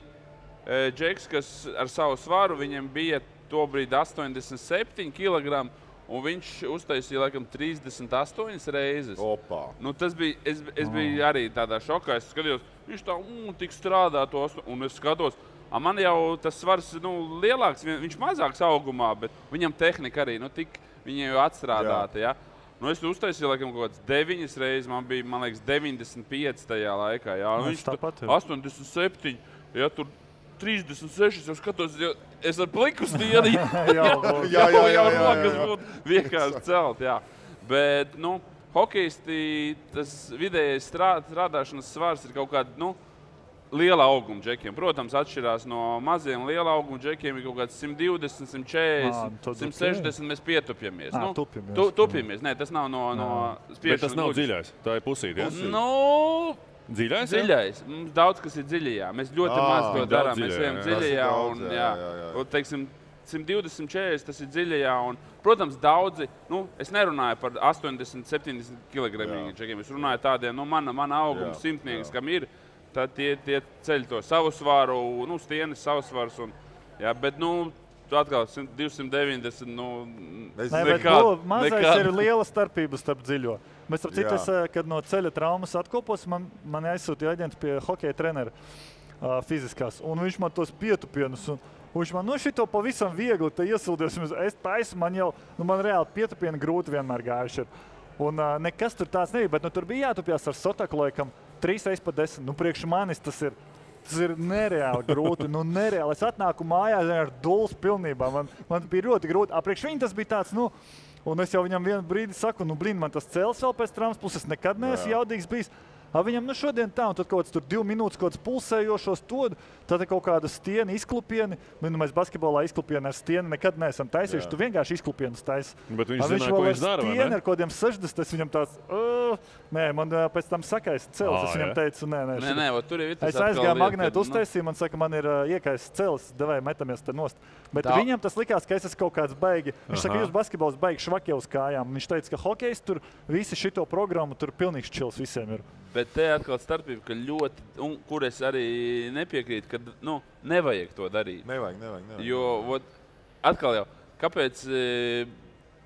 Džeks, kas ar savu svaru, viņam bija to brīdi 87 kg, un viņš uztaisīja laikam 38 reizes. Opā. Nu, tas bija, es biju arī tādā šokā, es skatījos, viņš tā tik strādā tos, un es skatos, man jau tas svars lielāks, viņš mazāks augumā, bet viņam tehnika arī, viņa jau atstrādāta, ja. Nu, es uztaisīju, laikam, kaut kāds 9 reizes, man bija, man liekas, 95 tajā laikā, jā. Viņš 87, ja, tur 36, jau skatos, es ar pliku stieni, jau rokas būtu vienkārši celt, jā. Bet, hokejisti, tas vidējais strādāšanas svars ir kaut kāda, liela auguma džekiem. Protams, atšķirās no maziem liela auguma džekiem, ir kaut kāds 120, 140, 160, mēs pietupjamies. Tupjamies. Nē, tas nav no spiešanas. Bet tas nav dziļais, tā ir pusīte, ja? Dziļais? Dziļais. Mums daudz, kas ir dziļajā. Mēs ļoti maz to darām. Mēs ejam dziļajā un, teiksim, 120, 40, tas ir dziļajā un, protams, daudzi, es nerunāju par 80, 70 kilogramiem džekiem. Es runāju tādiem, mana auguma simtnieks, kam ir, tad tie ceļ to savu svaru, stienis savu svars. Bet, atkal 290, mazais ir liela starpība starp dziļo. Mēs, starp citu, kad no ceļa traumas atkopos, man aizsūtīja aģenti pie hokeja trenera fiziskās, un viņš man tos pietupienus, un viņš man, šito pavisam viegli te iesildies, es taisu, man reāli pietupieni grūti vienmēr gājuši ir. Un nekas tur tāds nebija, bet tur bija jātupjās ar sotaku laikam 3 reizes pa 10. Priekš manis tas ir nereāli grūti, nereāli. Es atnāku mājās ar dulus pilnībā, man bija ļoti grūti. Priekš viņi tas bija tāds, un es jau viņam vienu brīdi saku, man tas cēls vēl pēc traumas, plus es nekad neesmu jaudīgs bijis. Viņam šodien tā, un tad kaut kāds tur 2 minūtes kaut kāds pulsējošos tod, tad kaut kāda stieni izklupieni. Mēs basketbolā izklupieni ar stieni nekad neesam taisījuši. Tu vienkārši izklupienus taisi. Bet viņš zināja, ko viņš dara, vai ne? Stieni ar kodiem 60, es viņam tāds, nē, man pēc tam sakais cels. Es viņam teicu, nē. Tur ir es aizgāju magnētu uztaisīju, man saka, man ir iekais cels, devēja metamies te nost. Bet viņam tas likās, ka es esmu kaut kāds baigi. Viņš saka, jūs basketbols baigi švaki uz kājām. Viņš teica, ka hokejs tur visi šito programmu, tur pilnīgs čils visiem ir. Bet te atkal starpība, ka ļoti, un kur es arī nepiekrītu, ka nevajag to darīt. Nevajag. Jo, atkal jau, kāpēc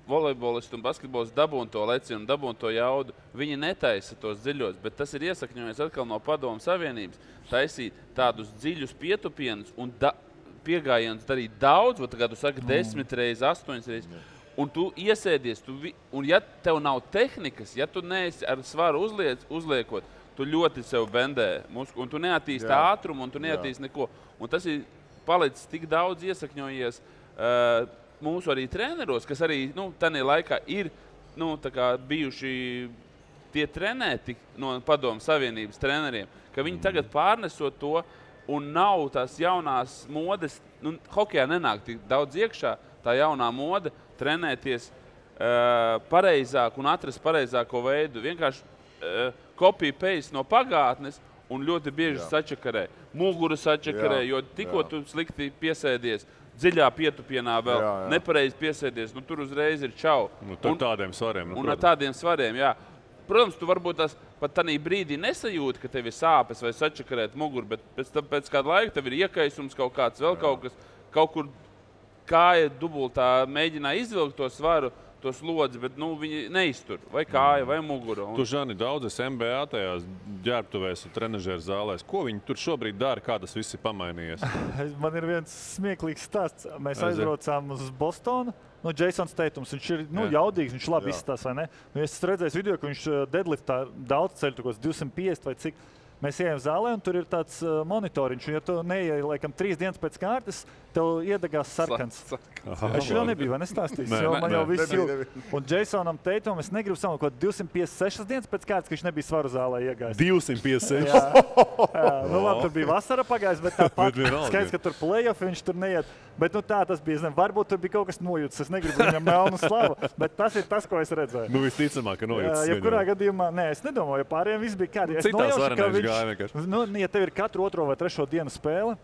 volejbolisti un basketbolisti dabūna to lecienu, dabūna to jaudu, viņi netaisa tos dziļos, bet tas ir iesakņojies atkal no Padomu Savienības, taisīt tādus dziļus pietupienus un piegājienus darīt daudz, kā tu saki, 10 reizes, 8 reizes. Un tu iesēdies, un ja tev nav tehnikas, ja tu neesi ar svaru uzliekot, tu ļoti sev bendē un tu neattīsti ātrumu, un tu neattīsti neko. Un tas ir palicis tik daudz iesakņojies mūsu arī treneros, kas arī, tādā laikā ir, tā kā bijuši tie trenēti no Padomu Savienības treneriem, ka viņi tagad pārnesot to, un nav tās jaunās modes, hokejā nenāk tik daudz iekšā, tā jaunā mode, trenēties pareizāk un atrast pareizāko veidu. Vienkārši copy-paste no pagātnes un ļoti bieži sačakarē. Muguru sačakarē, jo tikko tu slikti piesēdies, dziļā pietupienā vēl nepareizi piesēdies, tur uzreiz ir čau. Ar tādiem svariem. Un ar tādiem svariem, jā. Protams, tu varbūt pat tādā brīdī nesajūti, ka tev ir sāpes vai sačakarēt muguru, bet pēc kāda laika tev ir iekaisums kaut kāds, vēl kaut kas, kaut kur kāja dubultā mēģināja izvilkt to svaru, to slodzi, bet viņi neiztur. Vai kāja, vai mugura. Tu, Žani, daudz esi NBA tajās ģērbtuvēs un trenažēru zālēs. Ko viņi tur šobrīd dara? Kā tas viss ir pamainījies? Man ir viens smieklīgs stāsts. Mēs aizbraucām uz Bostonu. Jasons Tatums, viņš ir jaudīgs, viņš labi izstās, vai ne? Es redzēju video, ka viņš deadliftā daudz ceļ, 250 vai cik. Mēs ejam zālē, un tur ir tāds monitoriņš, un ja tu neieji, laikam, 3 dienas pēc kārtas, tev iedegās sarkans. Es vēl nebiju, vai nestāstījis? Man jau viss jūt. Un Jasonam Tatumam es negribu savu kaut 256 dienas pēc kārtas, ka viņš nebija svaru zālē iegājis. 256? Jā, labi, tur bija vasara pagājis, bet tāpat skaidrs, ka tur play-off viņš tur neiet. Bet tā tas bija, varbūt tur bija kaut kas nojūtas. Es negribu viņam melnu slavu, bet tas ir tas, ko es redzēju. Visticamāk, ka nojūtas. Jebkurā gadījumā, nē, es nedomāju, ja pārējiem viss bija kārtībā. Citās arenās gāja vienkārši. Ja tev ir katru 2. vai 3. dienu spēle,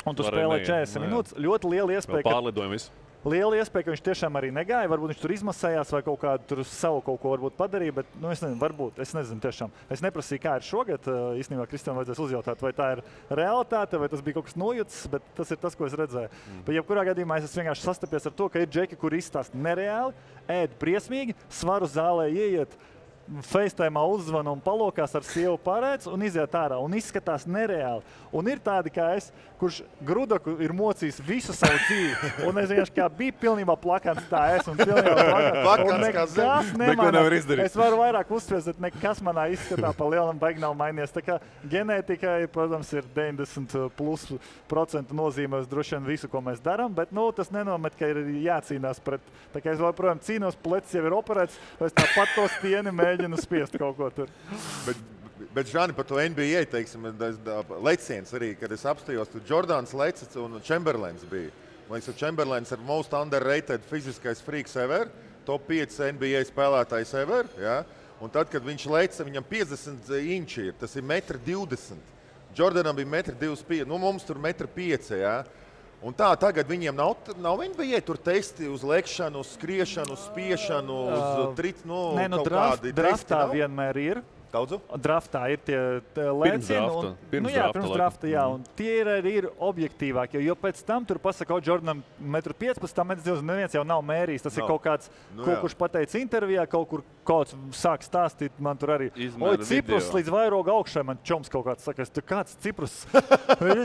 un tu spēlē 40 minūtes, ļoti liela iespēja, pārlidojumi visu. liela iespēja, ka viņš tiešām arī negāja. Varbūt viņš tur izmasējās vai kaut kādu tur savu kaut ko varbūt padarīja, bet es nezinu, varbūt, es nezinu tiešām. Es neprasīju, kā ir šogad. Īstenībā Kristianam vajadzēs uzjautāt, vai tā ir realitāte, vai tas bija kaut kas nojuts, bet tas ir tas, ko es redzēju. Bet jebkurā gadījumā es vienkārši sastapies ar to, ka ir džeki, kuri izstāst nereāli, ēd briesmīgi, svaru zālē ieiet, FaceTime uzzvana un palokās ar sievu pārēc un iziet ārā un izskatās nereāli. Un ir tādi kā es, kurš Grudaku ir mocījis visu savu dzīvi. Un es vienkārši kā bija pilnībā plakants tā es un pilnībā plakants. Un nekas nemana. Es varu vairāk uzspiest, bet nekas manā izskatā pa lielam baigi nav mainījies. Tā kā ģenētikai, protams, ir 90% nozīmēs droši vien visu, ko mēs darām, bet tas nenomet, ka ir jācīnās pret. Tā kā es joprojām cīnos, plecs jau ir operēts, vai es tāpat to stieni mēģinu spiest kaut ko tur. Bet Žani, par to NBA, teiksim, leciens arī, kad es apstājos, tur Jordāns lecis un Chamberlains bija. Man liekas, Chamberlains ir most underrated fiziskais freaks ever, top 5 NBA spēlētājs ever, ja? Un tad, kad viņš leca, viņam 50 inči ir, tas ir 1,20 m. Jordanam bija 1,25 m, mums tur 1,5 m, ja? Un tā, tagad viņiem nav NBA tur testi uz lekšanu, uz skriešanu, uz spiešanu, uz kaut kādi testi. Draftā vienmēr ir. Daudzu? Draftā ir tie lēcieni. Pirms drafta, jā. Un tie ir objektīvākie, jo pēc tam tur pasaka, Jordanam 1,15 m, neviens jau nav mērījis. Tas ir kaut kāds, kurš pateica intervijā, kaut kur kāds sāk stāstīt, man tur arī. Ciprus līdz vairoga augšai, man čoms kaut kāds saka, kāds Ciprus?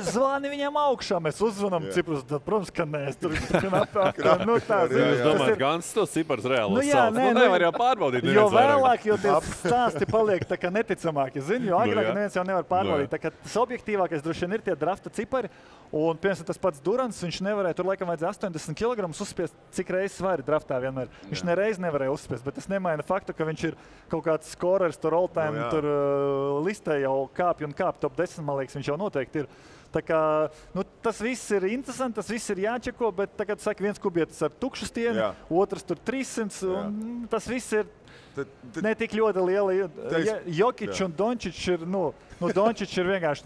Zvani viņam augšā, mēs uzvanam Ciprus, protams, ka nē. Es domāju, Gans tos Cipars reāli sauc. Nevar jau pārbaudīt. Jo vēlāk, jo tie stāsti paliek tā kā neticamāki, zini, jo agrāk neviens jau nevar pārbaudīt. Tā kā tas objektīvākais droši vien ir tie drafta cipari, un piemēram tas pats Durants, viņš nevarēja, tur laikam vajadzēja 80 kg uzspiest, cik reizes var draftā vienmēr. Viņš nereiz nevarēja uzspiest, bet tas nemaina faktu, ka viņš ir kaut kāds skorers, tur all-time, tur listē jau kāpj un kāpj, top 10, man liekas, viņš jau noteikti ir. Tā kā, tas viss ir interesanti, tas viss ir jāčeko, bet tagad saka viens kubietis ar tukšu stieni, otrs tur 300, un tas viss ir ne tik ļoti liela. Jokič un Dončič ir, Dončič ir vienkārši,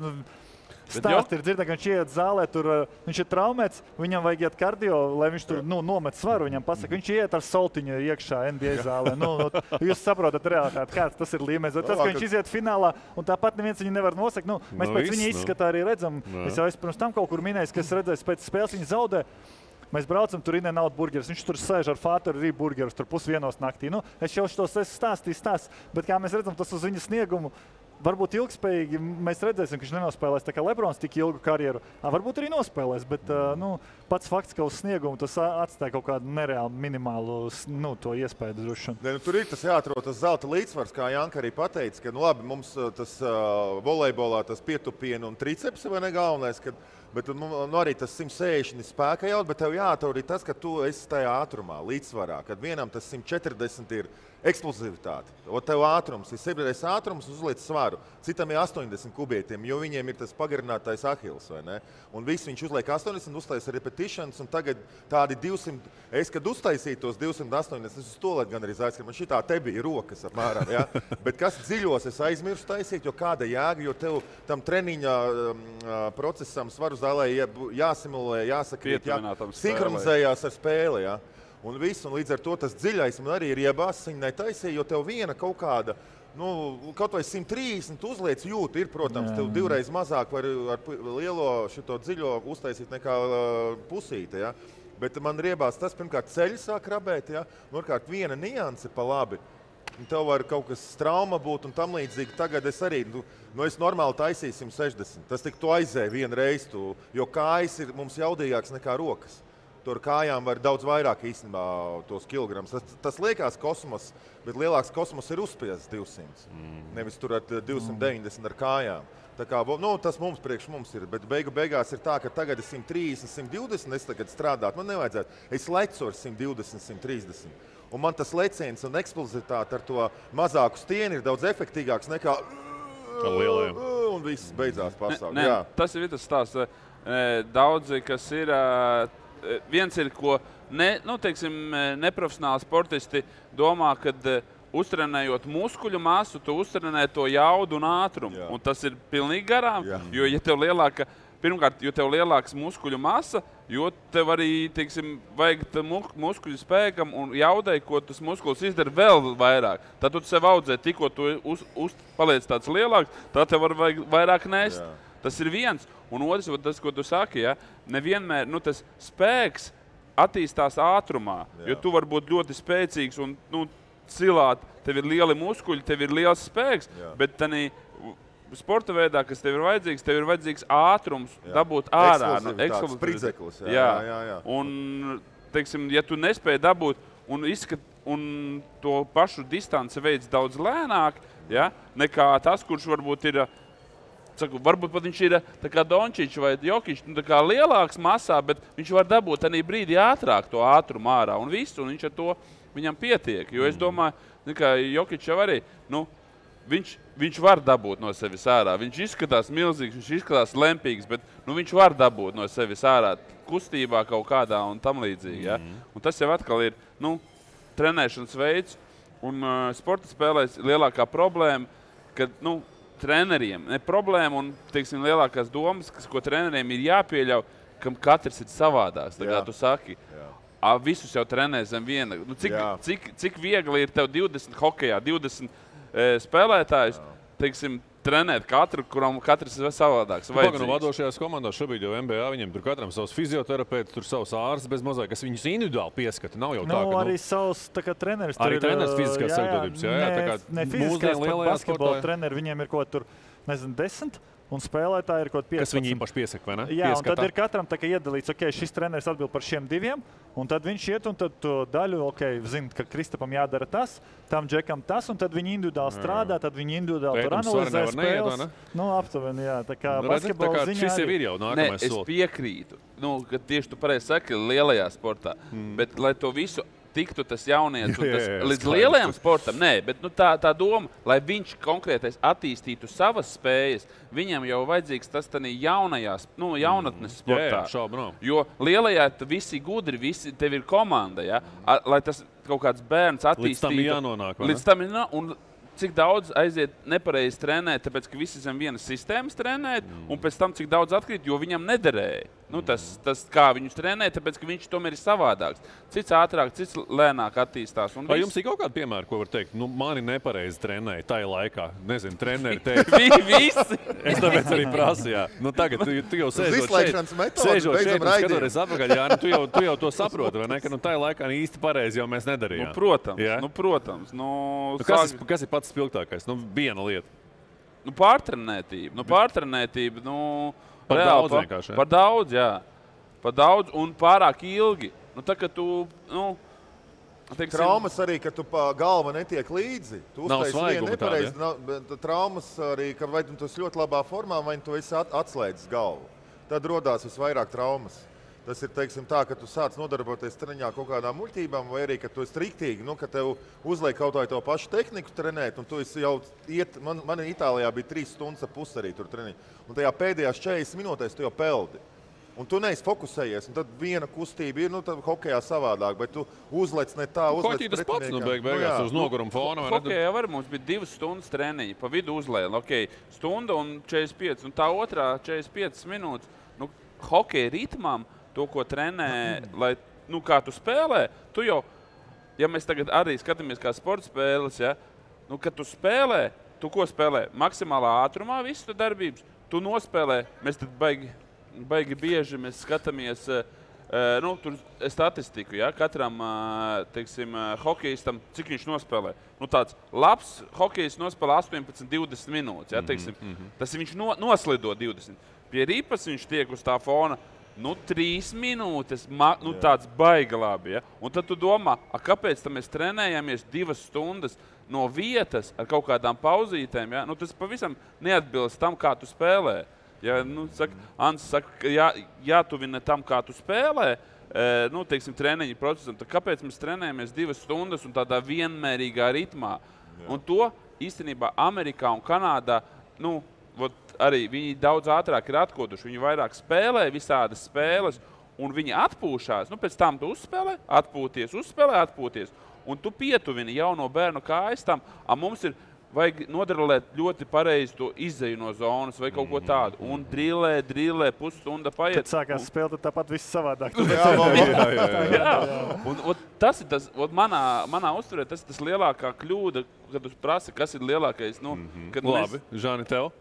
stāsti ir dzirdēt, ka viņš iet zālē, tur viņš ir traumēts, viņam vajag iet kardio, lai viņš tur nomet svaru, viņam pasaka, viņš iet ar soltiņu iekšā NBA zālē. Jūs saprotat realitāti, kāds tas ir līmenis. Tas, ka viņš iziet finālā, un tāpat neviens viņu nevar nosakt. Mēs pēc viņa izskatā arī redzam, es jau pirms tam kaut kur minējis, ka es redzēju pēc spēles viņa zaudē. Mēs braucam tur In-N-Out burgerus, viņš tur sēž ar fāteru arī burgerus, tur 1:30 naktī. Es jau šos stāstīju, bet kā mēs redzam, tas uz viņa sniegumu varbūt ilgspējīgi mēs redzēsim, ka viņš nenospēlēs tā kā Lebrons tik ilgu karjeru. Varbūt arī nospēlēs, bet pats fakts, ka uz sniegumu tas atstāja kaut kādu nereālu minimālu to iespēju drošanu. Tur ir tas jāatrod tas zelta līdzsvars, kā Janka arī pateica, ka labi, mums tas volejbolā tas pietupienu un triceps vai ne galvenais, bet arī tas 160 spēka jau, bet tev jāatrod arī tas, ka tu esi tajā ātrumā, līdzsvarā, kad vienam tas 140 ir eksplozivitāte. Tev ātrums ir 70 ātrums, uzliec svaru. Citam ir 80 kubietiem, jo viņiem ir tas pagarinātais ahils, vai ne? Un viss viņš uzliek 80, uztais repetitions, un tagad tādi 200, es kad uztaisīju tos 280, es uz to, lai gan arī aizskatu, man šitā te bija rokas apmēram, ja? Bet kas dziļos es aizmirstu taisīt, jo kāda jēga, jo tev tam treniņa procesam svaru zālē jāsimulē, jāsakrīt, sinhronizējās ar spēli, ja? Un viss, un līdz ar to tas dziļais man arī ir iebāzs, viņa netaisīja, jo tev viena kaut kāda, kaut vai 130 uzliec jūtu ir, protams, tev divreiz mazāk var ar lielo šito dziļo uztaisīt nekā pusīte, ja? Bet man ir iebāzs tas, pirmkārt, ceļi sāk rabēt, ja? Otrkārt, viena nianse pa labi. Tev var kaut kas trauma būt un tam līdzīgi. Tagad es arī, es normāli taisīju 160. Tas tik tu aizēji vienreiz, jo kājas ir mums jaudīgāks nekā rokas. Tur kājām var daudz vairāk īstenībā tos kilogramus. Tas liekas kosmos, bet lielāks kosmos ir uzspiests 200. Nevis tur ar 290 ar kājām. Tā kā, tas priekš mums ir, bet beigās ir tā, ka tagad ir 130, 120, es tagad strādāt, man nevajadzētu. Es lecu ar 120, 130. Un man tas leciens un eksplozivitāte ar to mazāku stieni ir daudz efektīgāks nekā un viss beidzās pasauli. Tas ir tas stāsts. Daudzi, kas ir... Viens ir, ko neprofesionāli sportisti domā, kad uztrenējot muskuļu masu, tu uztrenē to jaudu un ātrumu. Un tas ir pilnīgi garām, jo, ja tev lielāka pirmkārt, jo tev lielāks muskuļu masa, jo tev arī, teiksim, vajag muskuļu spēkam un jaudai, ko tas muskulis izdara vēl vairāk. Tad tu sev audzē, tikko tu paliec tāds lielāks, tad tev var vairāk nest. Jā. Tas ir viens. Un otrs, tas, ko tu saki, ja, nevienmēr, tas spēks attīstās ātrumā, jo tu vari būt ļoti spēcīgs un, cilāt, tev ir lieli muskuļi, tev ir liels spēks, bet tanī sporta veidā, kas tev ir vajadzīgs ātrums dabūt ārā. Spridzeklis. Jā. Un, teiksim, ja tu nespēji dabūt un to pašu distanci veids daudz lēnāk, ja, nekā tas, kurš varbūt ir, varbūt pat viņš ir tā kā Dončičs vai Jokičs, tā kā lielāks masā, bet viņš var dabūt tanī brīdī ātrāk to ātrumu ārā un visu, un viņš ar to viņam pietiek. Jo es domāju, ka Jokičs jau arī, viņš var dabūt no sevis ārā. Viņš izskatās milzīgs, viņš izskatās lempīgs, bet viņš var dabūt no sevis ārā kustībā kaut kādā un tam līdzīgi. Ja? Un tas jau atkal ir trenēšanas veids, un sporta spēlēs lielākā problēma, kad treneriem ne problēma un, teiksim, lielākās domas, ko treneriem ir jāpieļauj, kam katrs ir savādāks, tā kā tu saki. Visus jau trenē zem viena. Cik viegli ir tev 20 hokejā, 20 spēlētājus, teiksim, trenēt katru, kuram katrs ir savādāks. Pagaidām vadošajās komandās šobrīd jau NBA, viņiem tur katram savs fizioterapeits, tur savs ārsts bez mazai, kas viņus individuāli pieskata. Nav jau tā, ka... arī savs treneris. Arī treneris fiziskās sagatavības, ne fiziskās, pat basketbola treneri, viņiem ir kaut tur, 10. Un spēlētāji ir kaut 15. Kas viņi īpaši piesaka, vai ne? Jā, un tad ir katram tā kā iedalīts, šis treneris atbild par šiem diviem, un tad viņš iet un tad to daļu, zina, ka Kristapam jādara tas, tam Džekam tas, un tad viņi individuāli strādā, tad viņi individuāli tur analizē spēles. Aptuveni, jā, tā kā basketbola ziņā šis jau ir jau nākamais solis. Es piekrītu, ka tieši tu pareizi saki lielajā sportā, bet lai to visu tiktu tas jaunieks un tas līdz lielajam sportam. Nē, bet tā doma, lai viņš konkrētais attīstītu savas spējas, viņam jau vajadzīgs tas jaunajās, jaunatnes sportā. Jā, šaubu nav. Jo lielajā visi gudri, tev ir komanda, ja? Lai tas kaut kāds bērns attīstītu. Līdz tam jānonāk, vai ne? Līdz tam un cik daudz aiziet nepareizi trenēt, tāpēc, ka visi zem vienas sistēmas trenēt, un pēc tam cik daudz atkrīt, jo viņam nederēja. Tas kā viņus trenē, tāpēc, ka viņš tomēr ir savādāks. Cits ātrāk, cits lēnāk attīstās. Vai jums ir kaut kādi piemēri, ko var teikt? Mani nepareizi trenēja tajā laikā. Nezinu, treneri teikt. Visi! Es tāpēc arī prasu, jā. Tagad tu jau sēžot šeit un skatoties atpakaļ, jā, tu jau to saproti, vai ne? Ka tajā laikā īsti pareizi jau mēs nedarījām. Protams. Kas ir pats spilgtākais? Viena lieta. Pārtrenētība. Par daudz vienkārši. Par daudz, jā. Par daudz un pārāk ilgi. Tā, ka tu, traumas arī, ka tu pa galva netiek līdzi. Tu uztais vienu nepareizi. Traumas arī, ka vai tu esi ļoti labā formā, vai tu esi atslēdzis galvu. Tad rodās visvairāk traumas. Tas ir, teiksim, tā, ka tu sāc nodarboties treniņā kaut kādām muļķībām, vai arī, ka tu esi riktīgi, ka tev uzliek kaut vai to pašu tehniku trenēt, un tu esi jau man Itālijā bija 3,5 arī tur treniņi. Un tajā pēdējās 40 minūtēs tu jau peldi. Un tu neesi fokusējies, un tad viena kustība ir, tad hokejā savādāk, bet tu uzlec ne tā, uzlec pretiniekam. Hoķī tas pats, beigās uz noguruma fona. Hokejā var mums bija 2 stundas treniņi, pa vidu uzlēla, stunda un 45, un tā otrā 45 minūtes. Hokeja ritmām, to, ko trenē, lai, kā tu spēlē, tu jau, ja mēs tagad arī skatāmies kā sporta spēles, ja, kad tu spēlē, tu ko spēlē? Maksimālā ātrumā visu tu darbības, tu nospēlē, mēs tad baigi bieži mēs skatāmies, tur statistiku, ja, katram, teiksim, hokejistam, cik viņš nospēlē. Tāds labs hokejis nospēlē 18-20 minūtes, ja, teiksim, tas viņš noslido 20. Pie ripas viņš tiek uz tā fona, 3 minūtes, tāds baigi labi, ja? Un tad tu domā, kāpēc mēs trenējamies 2 stundas no vietas ar kaut kādām pauzītēm, ja? Tas pavisam neatbilst tam, kā tu spēlē. Ja, Ants saka, ka jātuvina tam, kā tu spēlē, teiksim, treniņu procesam, tad kāpēc mēs trenējamies 2 stundas un tādā vienmērīgā ritmā? Jā. Un to īstenībā Amerikā un Kanādā, arī viņi daudz ātrāk ir atkoduši, viņi vairāk spēlē visādas spēles, un viņi atpūšās. Pēc tam tu uzspēlē, atpūties, un tu pietuvini jauno bērnu kājas tam. Mums ir vajag nodrillēt ļoti pareizi to izeju no zonas vai kaut ko tādu. Un drillē, pusstunda paiet. Kad sākās spēle, tad tāpat viss savādāk. Jā. Un tas ir tas, manā uzturē, tas ir tas lielākā kļūda, kad tu prasi, kas ir lielākais. Nu, Labi, Žani, tev?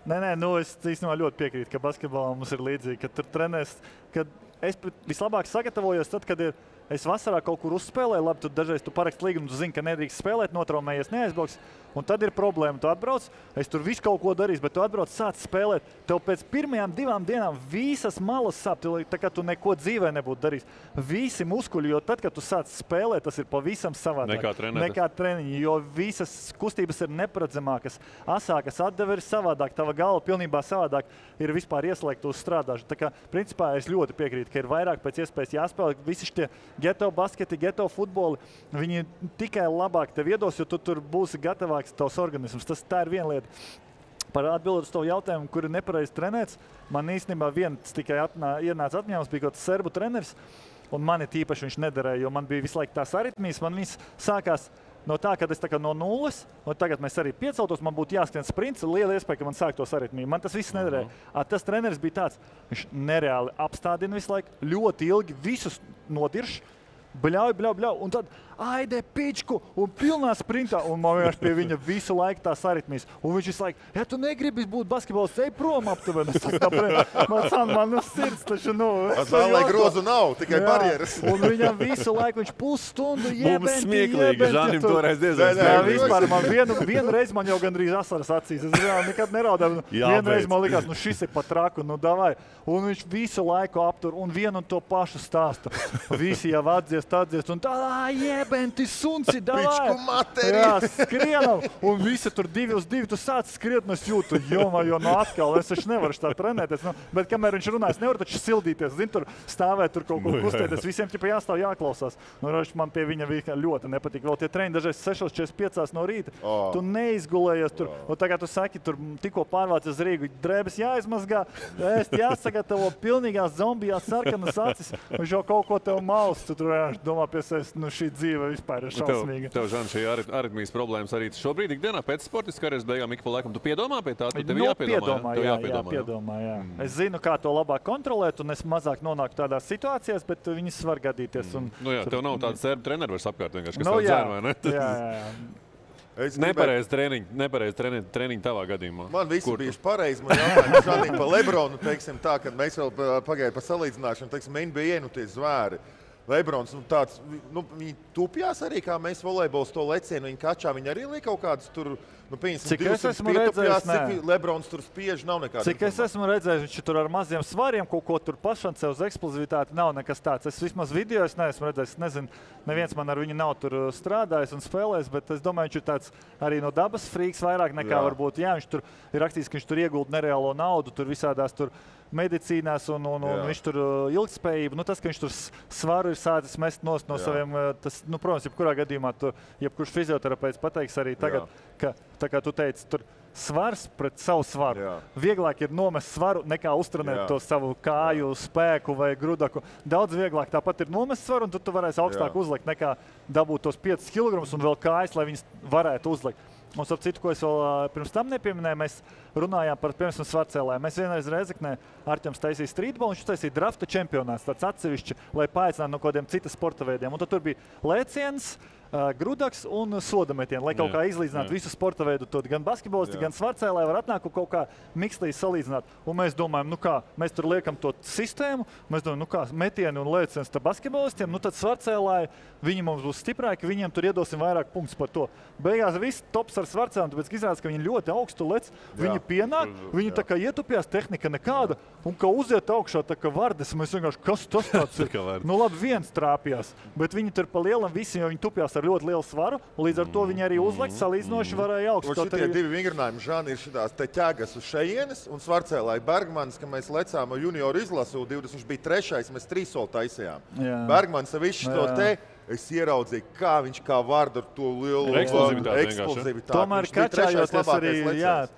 Nē, es īstenībā ļoti piekrītu, ka basketbolā mums ir līdzīgi, ka tur trenēs, kad es vislabāk sagatavojos tad, kad es vasarā kaut kur uzspēlēju, labi, tu dažreiz tu parakst līgumu, tu zini, ka nedrīkst spēlēt, notraumējies, neaizbrauks, un tad ir problēma. Tu atbrauc, es tur visu kaut ko darīšu, bet tu atbrauc, sāc spēlēt. Tev pēc pirmajām 2 dienām visas malas sāp, tā kā tu neko dzīvē nebūtu darījis. Visi muskuļi, jo tad, kad tu sāc spēlēt, tas ir pavisam savādāk. Nekā treniņi, jo visas kustības ir neparedzamākas, asākas, atdeve ir savādāk, tava galva pilnībā savādāk ir vispār ieslēgta uz strādāšanu. Tā kā, principā, es ļoti piekrītu, ka ir vairāk pēc iespējas jāspēlē. Visi šitie geto basketi, geto futboli, viņi tikai labāk tev iedos, jo tu tur būsi gatavāks tavs organisms. Tā ir viena lieta. Par atbildot uz to jautājumu, kur ir nepareizi trenēts, man īstenībā viens tikai ienāca atmiņās, bija kaut serbu treneris, un mani tīpaši viņš nederēja, jo man bija visu laiku tās aritmijas, man viss sākās no tā, kad es tā kā no nulles, un tagad mēs arī pieceltos, man būtu jāskrien sprints, liela iespēja, ka man sāktos aritmija. Man tas viss nederēja. Tas treneris bija tāds, viņš nereāli apstādina visu laiku, ļoti ilgi visus nodirš, bļauj, un tad aidē pičku un pilnā sprintā, un man vienkārši pie viņa visu laiku tās aritmijas. Un viņš visu laiku, ja tu negribi būt basketbols, ej prom aptuveni. Man sirds taču, Lai grozu nav, tikai barjeras. Un viņam visu laiku viņš pusstundu Mums smieklīgi, Žanim toreiz diezgan. Vispār man vienu reizi man jau gandrīz asaras acīs. Es nekad neraudāju. Vienu reizi man likās, šis ir pat traku, davai. Un viņš visu laiku aptur un vienu un to pašu stāstu. Visi jau atdziest, un tā, jebenti sunci, davai. Pičku materi. Jā, skrienam. Un visi tur 2 uz 2, tu sāc skriet, un es jūtu, jo atkal, es taču nevaru tā trenēties. Bet kamēr viņš runā, es nevaru taču sildīties. Zini, tur stāvēt, tur kaut ko kustēties. Visiem ķipa jāstāv, jāklausās. Man pie viņa ļoti nepatīk. Vēl tie treni dažreiz 6:45 no rīta. Tu neizgulējies tur. Un tagad tu saki, tur tikko pārvācies uz Rīgu, drēbes jāizmazgā, jāsagatavo pilnīgās zombijās sarkanas acis, un jau kaut ko tev maus. Tu tur domā pie sevis, šī dzīve vispār ir šausmīga. Tev, Žan, šī aritmijas problēmas arī šobrīd ikdienā pēc sportiskās karjeras beigām ik pa laikam. Tu piedomā pie tā? Tev jāpiedomā, jā. Es zinu, kā to labāk kontrolēt, un es mazāk nonāku tādās situācijās, bet viņas var gadīties. Tev nav tāda serbu treneri vairs apkārt vienkārši, kas tev dzēr, vai ne? Jā. Nepareiz treniņi tavā gadījumā. Man visi bijuši pareizi. Man jautājumu šādīgi pa Lebronu, teiksim tā, kad mēs vēl pagāja pa salīdzināšanu, teiksim, NBA, tie zvēri. Lebrons, tāds, viņi tupjās arī, kā mēs volejbols to lecienu, viņi kačā, viņi arī liek kaut kādus tur, cik es esmu redzējis, cik Lebrons tur spiež, nav nekāda. Cik es esmu redzējis, viņš tur ar maziem svariem kaut ko tur pašancē uz eksplozivitāti, nav nekas tāds. Es vismaz video neesmu redzējis, nezinu, neviens man ar viņu nav tur strādājis un spēlējis, bet es domāju, viņš ir tāds arī no dabas frīks vairāk nekā varbūt. Jā, viņš tur ir rakstīts, ka viņš tur iegulda nereālo naudu, tur visādās tur medicīnās un viņš tur ilgspējību. Tas, ka viņš tur svaru ir sācis mest no saviem, tas, protams, jebkurā gadījumā, jebkurš fizioterapeits pateiks arī tagad, ka, tā kā tu teici, tur svars pret savu svaru. Jā. Vieglāk ir nomest svaru, nekā uztrenēt to savu kāju, spēku vai grudaku. Daudz vieglāk tāpat ir nomest svaru, un tu varēsi augstāk uzlikt, nekā dabūt tos 5 kg un vēl kājas, lai viņas varētu uzlikt. Un, ap citu, ko es vēl pirms tam nepieminēju, mēs runājām par, piemēram, svarcēlēm. Mēs vienreiz Rēzeknē Arķems taisīja streetbolu, viņš taisīja drafta čempionāts, tāds atsevišķi, lai paaicinātu no kādiem citas sporta veidiem. Un tad tur bija lēciens, grudaks un sodametieni, lai kaut kā izlīdzinātu visu sporta veidu. Gan basketbolisti, gan svarcēlē var atnākt un kaut kā mikslī salīdzināt. Un mēs domājam, mēs tur liekam to sistēmu, mēs domājam, metieni un lēciens tā basketbolistiem, tad svarcēlē viņi mums būs stiprāki, viņiem tur iedosim vairāk punktus par to. Beigās viss tops ar svarcēlēm, tāpēc izrādās, ka viņi ļoti augstu lec, viņi pienāk, viņi tā kā ietupjās, tehnika nekāda, un kā uziet augšā tā kā vardes, mēs vienkārši, kas tas tāds ir? Labi, viens trāpjās, bet viņi tur pa lielam visi, jo viņi tupjās ar ļoti lielu svaru, līdz ar to viņi arī uzlikt salīdzinoši varēja augstu. Un šitie divi vingrinājumi, Žani, ir šitās te ķēgas uz šejienes un svarcēlāji Bergmanis, ka mēs lecām junioru izlasu, 23. mēs 3 soli taisījām. Bergmanis ar visu to te Es ieraudzīju, kā viņš var ar to lielu eksplozivitāti. Tomēr kačājot arī,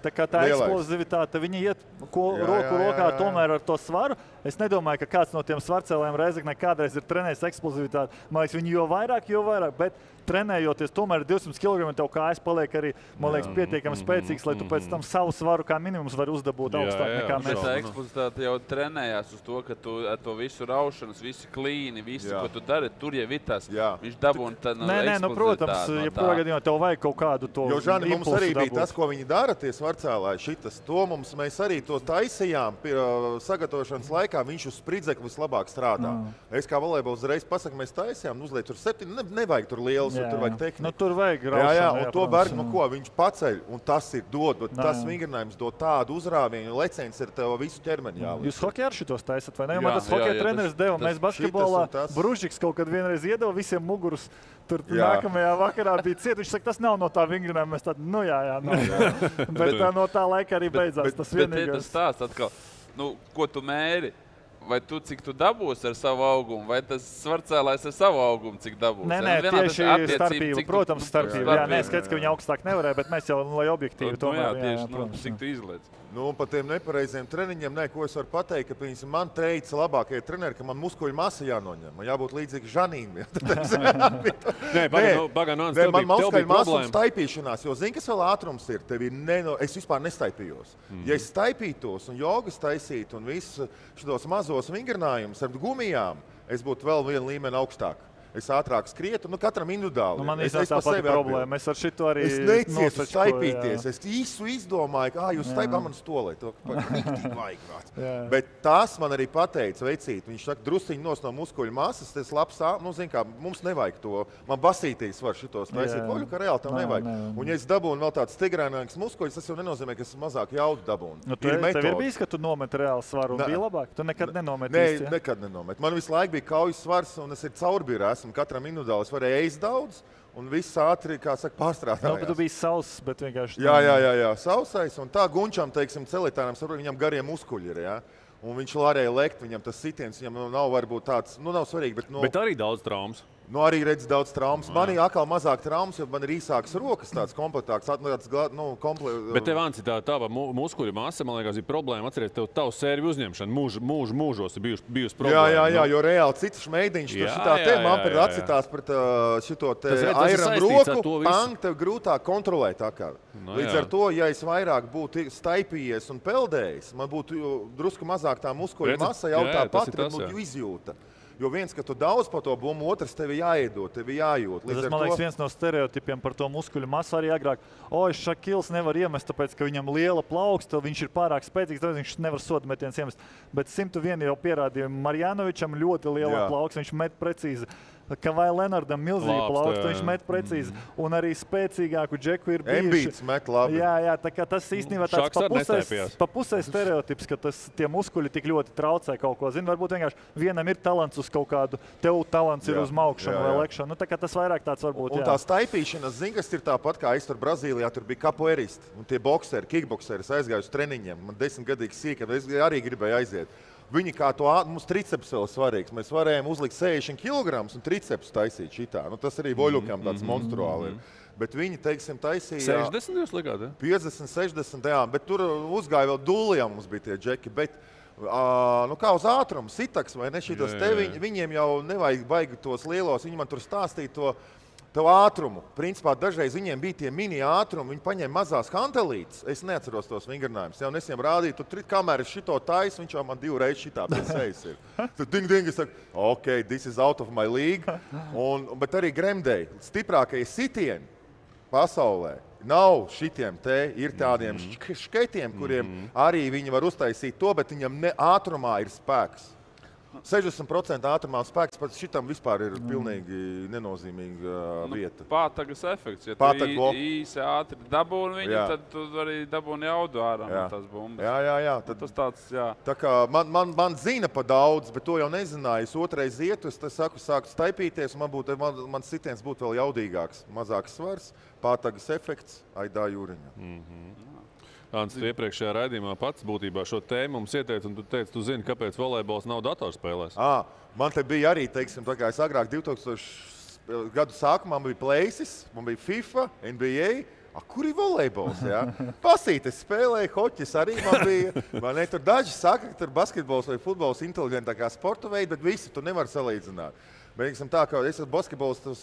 tā kā tā eksplozivitāte, viņi iet roku rokā tomēr ar to svaru. Es nedomāju, ka kāds no tiem svarcēlēm Rēzeknē kādreiz ir trenējis eksplozivitāti. Man liekas, viņi jo vairāk, bet trenējoties tomēr 200 kg tev kājas paliek arī, man liekas, pietiekami spēcīgs, lai tu pēc tam savu svaru kā minimums vari uzdabūt augstāk nekā mēs. Tā eksplozivitāte jau trenējās uz to, ka tu ar to visu raušanas, visi klīni, visu, ko tu dari, tur jau ir tas. Viņš dabūna tad eksplozivitāti. Protams, jebkurā gadījumā tev vajag kaut kādu to impulsu. Jo, Žani, mums arī bija tas, ko viņi dara, tie svarcēlāji šitas. To mēs arī to taisījām sagatavošanas laikā, viņš uz spridzekli vislabāk strādā. Es kā volejbols uzreiz pasaku, mēs taisījām, uzliek tur 7, nevajag tur liels, tur vajag tehniku. Nu, tur vajag raušanu. Jā, un to bergu, viņš paceļ, un tas ir dod, bet tas vingrinājums dod tādu uzrāvienu, leceņas ir tev visu ķermeni jāliek. Jūs hokejā ar šitos taisat, vai ne? Jo man tas hokeja treneris deva, mēs basketbolā Bružiks kaut kad vienreiz iedeva visiem mugurus, tur nākamajā vakarā bija ciet, viņš saka, tas nav no tā vingrinājuma, mēs tādi, bet no tā laika arī beidzās tas vienīgais. Bet tas stāsts atkal, ko tu mēri? Vai tu, cik tu dabūsi ar savu augumu, vai tas svarcēlājs ar savu augumu, cik dabūsi? Nē, tieši starpība, protams, starpība. Jā, neskaidrs, ka viņi augstāk nevarēja, bet mēs jau, lai objektīvi tomēr. Cik tu izliec? Un par tiem nepareiziem treniņiem, ko es varu pateikt, ka man teica labākie treneri, ka man muskuļu masa jānoņem. Man jābūt līdzīgi Žanīm. Man muskuļu masa un staipīšanās, jo zini, kas vēl ātrums ir? Es vispār nestaipījos. Ja es staipītos un jogas taisītu un visus šitos mazos vingrinājumus ar gumijām, es būtu vēl vienu līmeni augstāk. Es ātrāk skrietu, katram individuāli. Man īstenībā tā pati problēma. Es ar šito arī necietu staipīties. Es visu izdomāju, ka jūs staipā man stolē. To riktīgi vajag. Bet tas man arī pateica vecīt. Viņš saka, drusciņi nos no muskuļu masas, tas labs, zin kā, mums nevajag to. Man basītīs var šitos taisīt. Voļu, ka reāli tam nevajag. Un ja es dabūnu vēl tāds stigrānāks muskuļus, tas jau nenozīmē, ka es mazāk jaudu dabūnu. Tev ir bijis, ka tu nomet reāli svaru un bija labāk? Tu nekad nenometīsi? Nē, nekad nenomet. Man visu laiku bija kaujas svars un es ir caurbīrās. Katram individuāli es varēju ēst daudz, un viss ātri, kā saka, pārstrādājās. Bet tu biji sauss, bet vienkārši... Jā, sausais, un tā Gunčam, teiksim, celitānam, viņam garie muskuļi ir, un viņš varēja lekt, viņam tas sitiens, viņam nav varbūt tāds, nav svarīgi, bet... Bet arī daudz traumas. Arī redz daudz traumas. Man ir atkal mazāk traumas, jo man ir īsākas rokas, tāds komplektāks. Bet tev, Anci, tava muskuļu masa, man liekas, ir problēma. Atceries, tev tavu sēriju uzņemšanu mūžos ir bijusi problēma. Jā, jo reāli cits šmeidiņš tur šitā te, man pēc atcitās pret šito te airam roku, tev grūtāk kontrolēt akā. Līdz ar to, ja es vairāk būtu staipījies un peldējis, man būtu drusku mazāk tā muskuļu masa, jau tā pati, bet būtu izjūta. Jo viens, ka tu daudz par to bumbu, otrs tevi jāiedod, tevi jājūt. Tas, man liekas, viens no stereotipiem par to muskuļu masu arī agrāk. Šakils nevar iemest, tāpēc, ka viņam liela plauksta, viņš ir pārāk spēcīgs, tāpēc viņš nevar sodmetiens iemest. Bet 101 jau pierādīja Marjanovičam ļoti liela plauksta, viņš met precīzi. Ka vai Lenardam milzīgi plaukst, viņš met precīzi. Un arī spēcīgāku džeku ir bijuši. Embīts met labi. Jā, tā kā tas īstenībā tāds pa pusē stereotips, ka tie muskuļi tik ļoti traucē kaut ko. Zini, varbūt vienkārši vienam ir talants uz kaut kādu, tev talants ir uz maukšanu vai lekšanu. Tā kā tas vairāk tāds varbūt, Un tā staipīšanas, zini, kas ir tāpat, kā es tur Brazīlijā, tur bija kapoeristi. Un tie bokseri, kickbokseri, es aizgāju uz treniņiem. Man 10-gadīgs sīka, es arī gribēju aiziet. Viņi kā to mums triceps vēl svarīgs. Mēs varējām uzlikt 60 kg un triceps taisīt šitā. Tas arī voļukam tāds monstruāli ir. Bet viņi, teiksim, taisīja... 60 jūs likāt, ja? 50, 60, jā. Bet tur uzgāja vēl dūlijā mums bija tie džeki. Bet, kā uz ātrumu, sitaks vai ne šitos te, viņiem jau nevajag baigi tos lielos. Viņi man tur stāstīja to ātrumu. Principā dažreiz viņiem bija tie mini ātrumi, viņi paņēma mazās hantelītes. Es neatceros tos vingrinājumus. Jau nesiem rādīju, tur kamēr es šito taisu, viņš jau man 2 reizes šitā pie sejas ir. Tad ding, es saku, ok, this is out of my league. Bet arī gremdēji, stiprākie sitieni pasaulē nav šitiem te, ir tādiem šketiem, kuriem arī viņi var uztaisīt to, bet viņam ātrumā ir spēks. 60% ātrumā spēks pat šitam vispār ir pilnīgi nenozīmīga vieta. Pātagas efekts. Ja tu īsi ātri dabūni viņu, tad tu arī dabūni jaudu ārā no tās bumbas. Jā. Tas tāds, jā. Tā kā man zina pa daudz, bet to jau nezināju. Es otrais ietu, es sāku staipīties, un man sitiens būtu vēl jaudīgāks. Mazāks svars, pātagas efekts, Aidā Jūriņa. Ants, tu iepriekšējā raidījumā pats būtībā šo tēmu mums ieteici, un tu teici, tu zini, kāpēc volejbols nav datorspēlēs. Man te bija arī, teiksim, tā kā es agrāk 2005. gadu sākumā man bija Places, man bija FIFA, NBA. Kur ir volejbols? Ja? Pasīt, es spēlēju hoķis, arī man bija. Man ne, tur daži saka, ka tur basketbols vai futbols inteliģentākā sporta veida, bet visi tu nevar salīdzināt. Bet, tā kā es esmu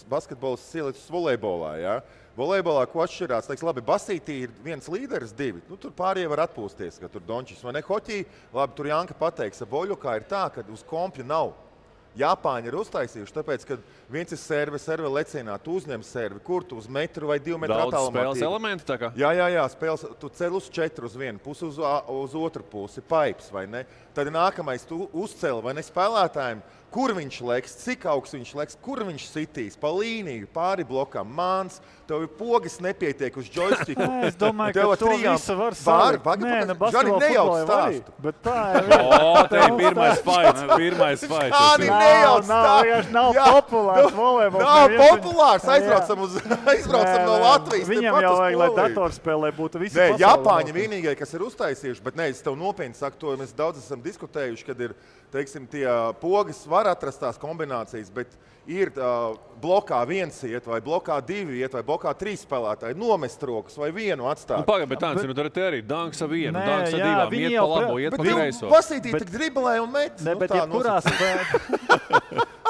basketbols ielicis volejbolā. Ja? Volejbolā, ko atšķirās, teiks, labi, basītī ir viens līderis, divi. Nu, tur pārējie var atpūsties, ka tur Dončis vai ne hoķī. Labi, tur Janka pateiks, ka boļukā ir tā, ka uz kompļa nav. Japāņi ir uztaisījuši, tāpēc, ka viens ir serve lecienā, tu uzņem servi, kur tu uz metru vai 2 metru attālumā. Daudz spēles elementi tā kā? Jā, spēles, tu cel uz 4 uz vienu pusi, uz otru pusi, paips vai ne. Tad nākamais tu uzcēli vai ne spēlētājiem, kur viņš leks, cik augsts viņš leks, kur viņš sitīs, pa līniju, pāri blokam, māns, tev ir pogas nepietiek uz joystiku. Es domāju, ka to visu var salikt. Nē, basketbola futbolā stāstu. Bet tā ir. Te ir pirmais fights. Kādi nejauc stāstu? Nav populārs volejbols. Nav populārs, aizbraucam no Latvijas. Viņam jau vajag, lai datorspēlē būtu visi pasaulē. Japāņi vienīgai, kas ir uztaisījuši, bet ne, es tev nopietni saku, to mēs daudz esam diskutējuši, kad ir, teiksim, tie pogas var atrast tās kombinācijas, bet ir blokā 1 iet, vai blokā 2 iet, vai blokā 3 spēlētāji, nomest rokas vai vienu atstāt. Pagaid, bet tāds ir, tur arī danks ar vienu, danks ar divām, iet pa labo, iet pa kreiso. Pasītī, tik driblē un met. Ne, bet jebkurā spēlē.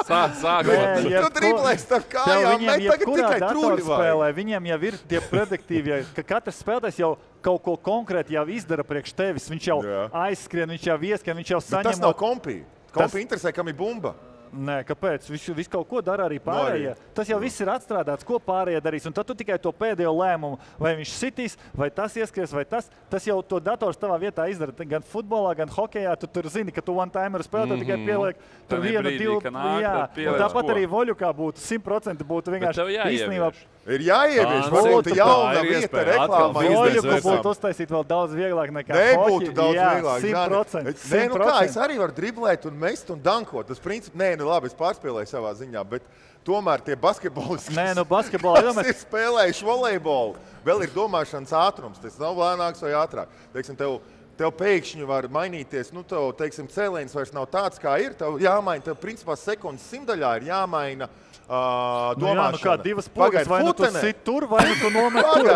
Sākot. Tu driblēs starp kājām, met tagad tikai truļi vai. Viņiem jau ir tie prediktīvie, ka katrs spēlētājs jau kaut ko konkrēti jau izdara priekš tevis. Viņš jau aizskrien, viņš jau ieskrien, viņš jau saņem. Bet tas nav kompī. Kompī interesē, kam ir bumba. Nē, kāpēc? Viņš kaut ko dara arī pārējie. Tas jau viss ir atstrādāts, ko pārējie darīs. Un tad tu tikai to pēdējo lēmumu, vai viņš sitīs, vai tas ieskries, vai tas. Tas jau to dators tavā vietā izdara. Gan futbolā, gan hokejā. Tu tur zini, ka tu one-timeru spēlē, tu tikai pieliek tur vienu, divu. Un tāpat arī voļukā būtu 100% būtu vienkārši īstenībā. Ir jāievieš, būtu jauna vieta reklāmā. Voļuku būtu uztaisīt vēl daudz vieglāk nekā hoķi. Nebūtu daudz vieglāk. 100%. Nē, nu kā, es arī varu driblēt un mest un dankot. Tas princips, nē, nu labi, es pārspēlēju savā ziņā, bet tomēr tie basketbolisti, kas ir spēlējuši volejbolu, vēl ir domāšanas ātrums. Tas nav lēnāks vai ātrāk. Teiksim, tev pēkšņi var mainīties, nu, tev, teiksim, cēliens vairs nav tāds, kā ir. Tev jāmaina, tev principā sekundes simtaļā ir jāmaina domāšana. Nu kā divas pogas, vai nu tu sit tur, vai nu tu nomet tur.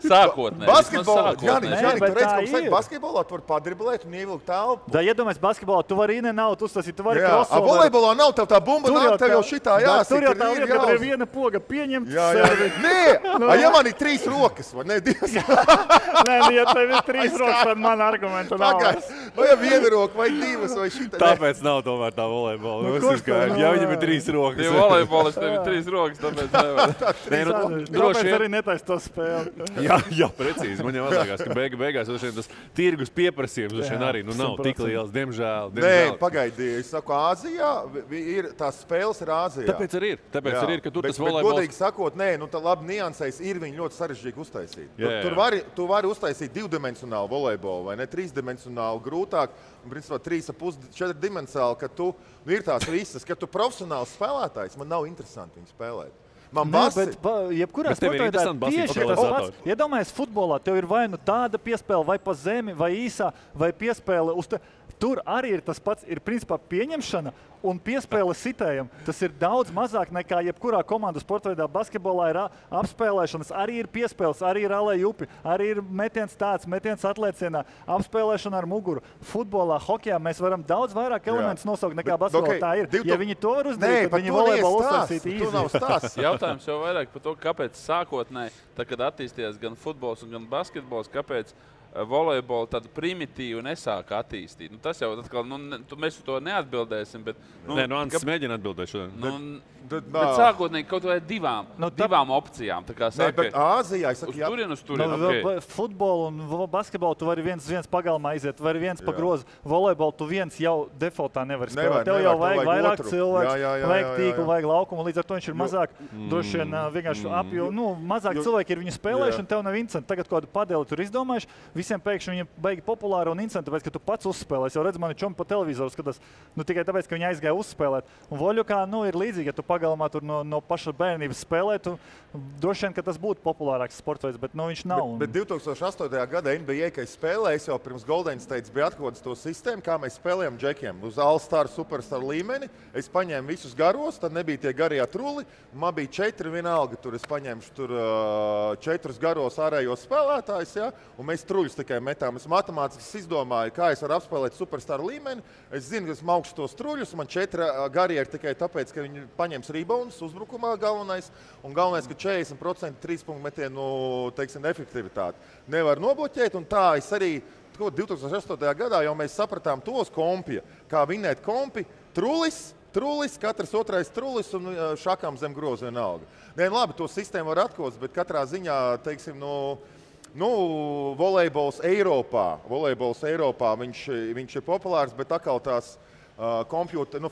Sākotnē. Basketbolā, Jāni, tu redz, ka mums basketbolā tu var padriblēt un ievilkt telpu. Da, iedomājies, basketbolā tu vari inaut uztasīt, tu vari crossover. Volejbolā nav, tev tā bumba nāk, tev jau šitā jāsīt. Tur jau tā lieta, ka ir viena poga pieņemt sevi. Nē, ja man ir 3 rokas, vai ne, 2? Nē, ja tev ir 3 rokas, tad man argumenta nav. Vai viena roka, vai 2, vai šitā. Tāpēc nav tomēr tā volejbola. Ja viņam ir 3 rokas. Volejbolis tev ir 3 rokas, tāpēc nevar. Kāpēc arī netais to spēli? Jā, precīzi. Man jau atliekās, ka beigās tas tirgus pieprasījums arī nav tik liels, diemžēl. Nē, pagaidi, es saku, Āzijā tās spēles ir Āzijā. Tāpēc arī ir, ka tur tas volejbols. Bet godīgi sakot, nē, nu tā labi niansēs ir viņi ļoti sarežģīgi uztaisīt. Tu vari uztaisīt 2-dimensionālu volejbolu, vai ne 3-dimensionālu grūtāk, un principā 3,5-4-dimensionālu, ka tu ir tās visas, ka tu profesionāls spēlētājs, man nav interesanti viņu spēlēt. Man basi. Jebkurā sportā ir tieši tas pats. Iedomājies futbolā, tev ir vai nu tāda piespēle, vai pa zemi, vai īsā, vai piespēle uz te. Tur arī ir tas pats, ir principā pieņemšana un piespēle sitējam. Tas ir daudz mazāk nekā jebkurā komandu sportveidā. Basketbolā ir apspēlēšanas, arī ir piespēles, arī ir alējupi, arī ir metiens tāds, metiens atlēcienā, apspēlēšana ar muguru. Futbolā, hokejā mēs varam daudz vairāk elementus nosaukt nekā basketbolā. Tā ir. Ja viņi to var uzdarīt, tad viņi volejbolu uztaisīt īsi. Jautājums jau vairāk par to, kāpēc sākotnēji, kad attīstījās gan futbols un gan basketbols, kāpēc volejbolu tādu primitīvu nesāka attīstīt. Nu, tas jau atkal, mēs to neatbildēsim, bet... Ants mēģina atbildēt šodien. Bet sākotnēji kaut vai divām opcijām. Bet Āzijā, es saku, uz turien. Futbolu un basketbolu tu vari viens pagalmā aiziet, vari viens pa grozu. Volejbolu tu viens jau defaultā nevar spēlēt. Tev jau vajag vairāk cilvēks, vajag tīklu, vajag laukumu, līdz ar to viņš ir mazāk, droši vien vienkārši mazāk cilvēki ir viņu spēlējuši un tev nav interesanti. Tagad kādu padeli tur izdomājuši, visiem pēkšņi viņa baigi populāra un interesanti, tāpēc, ka tu pats uzspēlēs. Jau redz, mani čomi pa televizoru skatās, tikai tāpēc, ka viņi aizgāja uzspēlēt. Un Voļukā, ir līdzīgi, ja tu pagalmā tur no paša bērnības spēlē, tu droši vien, ka tas būtu populārāks sports veids, bet viņš nav. Bet 2008. gada NBA, kad es spēlēju, jau pirms Golden State bija atklāts to sistēmu, kā mēs spēlējam džekiem. Uz All-Star, Superstar līmeni. Es paņēmu visus garos, tad nebija tie garie truli. Man bija 4 vienalga. Tur es paņēmu 4 garos ārējos spēlētājus, ja? Un mēs truļus tikai metām. Es matemātiski izdomāju, kā es varu apspēlēt Superstar līmeni. Es zinu, ka esmu augstu tos truļus. Man 4 garie ir tikai tāpēc, ka viņi paņems rebounds uzbrukumā galvenais. Un galvenais, ka 40% 3-punktu metienu, teiksim, efektivitāti nevar nobloķēt. Un tā es arī 2008. gadā jau mēs sapratām tos kompija, kā vinēt kompi, trulis, katrs otrais trulis un šakām zem groza vienalga. Labi, to sistēmu var atkost, bet katrā ziņā, teiksim, volejbols Eiropā, viņš ir populārs, bet atkal tās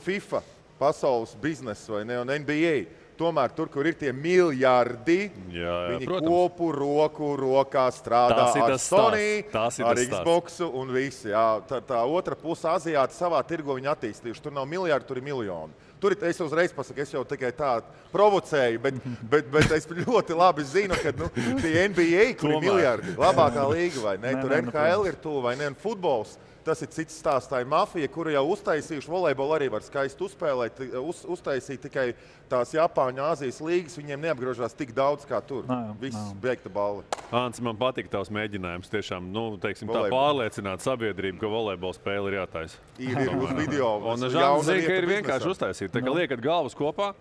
FIFA pasaules biznesa vai ne, un NBA. Tomēr tur, kur ir tie miljardi, viņi kopu rokā strādā ar Sony, ar Xboxu un visi. Jā, tā otra puse Aziāti savā tirgo viņi attīstījuši. Tur nav miljardi, tur ir miljoni. Tur es uzreiz pasaku, es jau tikai tā provocēju, bet es ļoti labi zinu, ka tie NBA, kur ir miljardi, labākā līga vai ne, tur NHL ir tuvu vai ne, un futbols. Tas ir cits stāsts, tā ir mafija, kuru jau uztaisījuši. Volejbolu arī var skaisti uzspēlēt, uztaisīt tikai tās Japāņu, Āzijas līgas. Viņiem neapgrožās tik daudz kā tur. Viss beigta balli. Ants, man patīk tavs mēģinājums. Tiešām, teiksim, tā pārliecināt sabiedrību, ka volejbola spēle ir jātaisa. Ir uz video. Un Žāns zina, ka ir vienkārši uztaisīt. Tā kā liekat galvas kopā.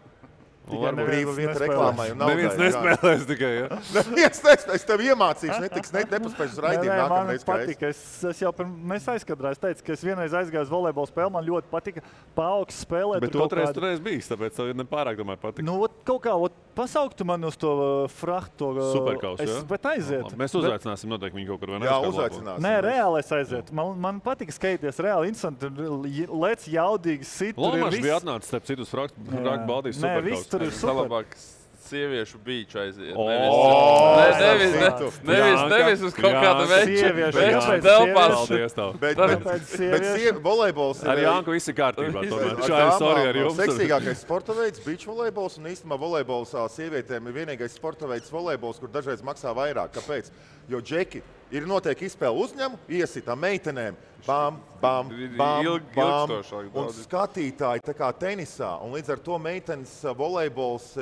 Tikai brīva vieta reklāmai un naudai. Neviens nespēlēs tikai, ja? Neviens nespēlēs, es tev iemācīšu, nepaspēšu uz raidījumu nākamreiz. Man patika, mēs aizkadrā, es teicu, ka es vienreiz aizgāju uz volejbola spēli, man ļoti patika paaugs spēlēt. Bet otrais tur bijis, tāpēc tev nepārāk domāju patika. Kaut kā, pasauktu man uz to frahtu. Superkaus, ja? Bet aiziet. Mēs uzaicināsim noteikti viņu kaut kur, vai ne? Jā, uzaicināsim. Nē, reāli es aiziet. Man patika skaities, reāli interesanti, lec jaudīgi sit. Lomašs bija atnācis, starp citus, frakt Baltijas superkaus. Tur ir labāk sieviešu bīču aiziet. Nevis uz kaut kādu veču telpās. Bet volejbols ir... Ar Janku viss ir kārtībā. Seksīgākais sporta veids, beach volejbols, un īstenībā volejbols sievietēm ir vienīgais sporta veids volejbols, kur dažreiz maksā vairāk. Kāpēc? Jo džeki ir notiek izspēle uzņemu, iesitā meitenēm, bam, un skatītāji tā kā tenisā. Un līdz ar to meitenes volejbols,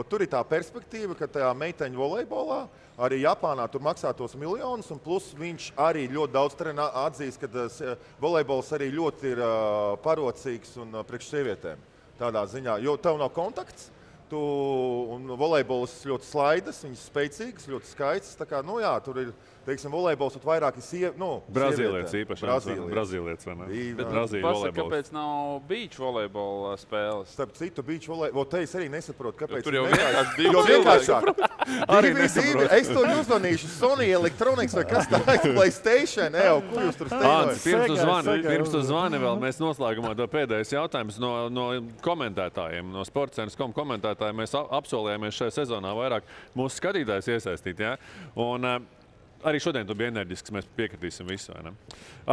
tur ir tā perspektīva, ka tajā meiteņu volejbolā arī Japānā tur maksā tos miljonus, un plus viņš arī ļoti daudz trenā atzīst, ka volejbols arī ļoti ir parocīgs un priekš sievietēm tādā ziņā, jo tev nav kontakts. Un volejbols ļoti slaidas, viņas spēcīgas, ļoti skaists. Tā kā, tur ir, teiksim, volejbols vairāk ir Brazīlietis īpaši. Brazīlietis, vai ne? Pasaka, kāpēc nav beach volejbola spēles? Starp citu, beach volejbola, te es arī nesaprotu, kāpēc. Tur jau vienkāršāk. Es to uzvanīšu Sony Electronics vai kas tā ir, PlayStation, kur jūs tur steidzat? Pirms tu zvani vēl, mēs noslēgumā to pēdējais jautājums no komentētājiem, no Sportcentrs.com komentētājiem. Mēs apsolījāmies šajā sezonā vairāk mūsu skatītājus iesaistīt. Ja? Un arī šodien tu biji enerģisks, mēs piekritīsim visu. Vai ne?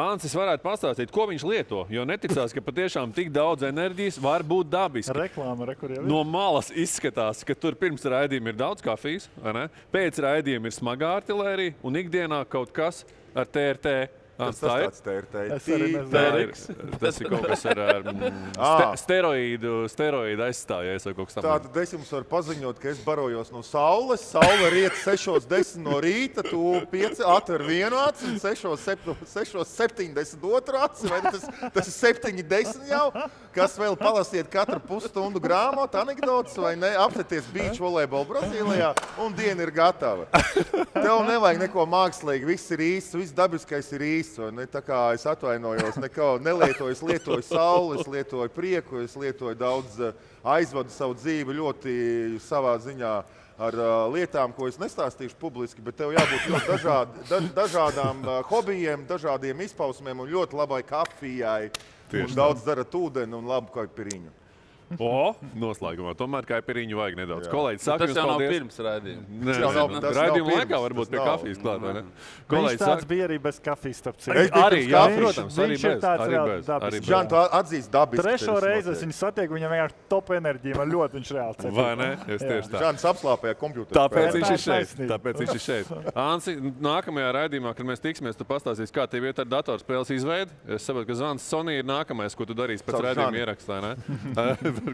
Ancis varētu pastāstīt, ko viņš lieto, jo neticās, ka patiešām tik daudz enerģijas var būt dabiski. Reklāma, kur jau ir. No malas izskatās, ka tur pirms raidījuma ir daudz kafijas, vai ne? Pēc raidījuma ir smaga artilērija un ikdienā kaut kas ar TRT. Tas tāds tas ir kaut kas ar steroīdu aizstājies vai kaut kas tam. Tātad es jums varu paziņot, ka es barojos no saules. Saule riet 6:10 no rīta, tu atver vienu aci un 6:72 aci. Tas ir 7:10 jau. Kas vēl palasiet katru pusstundu grāmatu, anekdotas vai ne? Apsieties beach volejbolu Brazīlijā un diena ir gatava. Tev nevajag neko mākslīgi, viss ir īsts, viss dabiskais ir īsts. Tā kā es atvainojos, nelietoju, es lietoju sauli, es lietoju prieku, es lietoju daudz, aizvadu savu dzīvi ļoti savā ziņā ar lietām, ko es nestāstīšu publiski, bet tev jābūt ļoti dažādām hobijiem, dažādiem izpausmēm un ļoti labai kafijai un daudz darat ūdeni un labu kaipiriņu. Noslēgumā. Tomēr kaipiriņu vajag nedaudz. Kolēģi, saka Tas jau nav pirms raidījuma. Raidījuma laikā varbūt pie kafijas klāt, vai ne? Viņš tāds bija arī bez kafijas, starp citu. Arī, jā, protams, arī Viņš ir tāds reāls dabisks. Žan, tu atzīst dabiski. Trešo reizi es viņu satieku, viņam vienkārši top enerģija, man ļoti viņš reāls cepīja. Vai ne? Es tieši tā. Žans apslāpēja kompjuteru. Tāpēc viņš ir šeit. Ansi, nākamajā raidījumā, kad mēs tiksimies, tu pastāstīsi, kā tev iet ar datorspēles izveidi. Es saprotu, ka Zvans Sony ir nākamais, ko tu darīsi pēc raidījuma ierakstā, ne?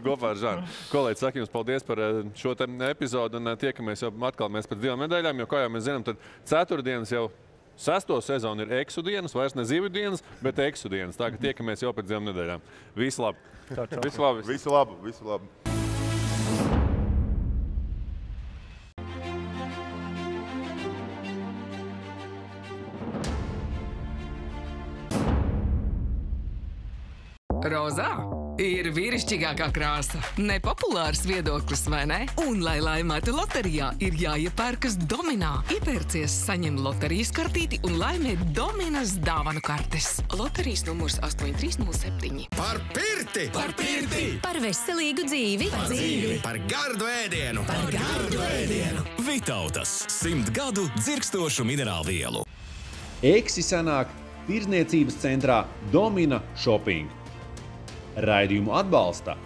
Kopā ar Žanu. Kolēģi, saka jums paldies par šo te epizodu un tiekamies jau atkal mēs pēc 2 nedēļām, jo, kā jau mēs zinām, tad ceturtdienas jau 6. sezona ir eksu dienas, vairs ne zivju dienas, bet eksu dienas. Tā, ka tiekamies jau pēc 2 nedēļām. Visu labi! Visu labi! Visu labi! Visu labi! Rozā ir vīrišķīgākā krāsa. Nepopulārs viedoklis, vai ne? Un, lai laimētu loterijā, ir jāiepērkas Dominā. Iepērcies, saņem loterijas kartīti un laimē Dominas dāvanu kartes. Loterijas numurs 8307. Par pirti! Par pirti! Par veselīgu dzīvi. Par dzīvi! Par gardu ēdienu! Par gardu ēdienu! Vitautas 100 gadu dzirkstošu minerālvielu. Eksi sanāk tirzniecības centrā Domina Shopping. Raidījumu atbalsta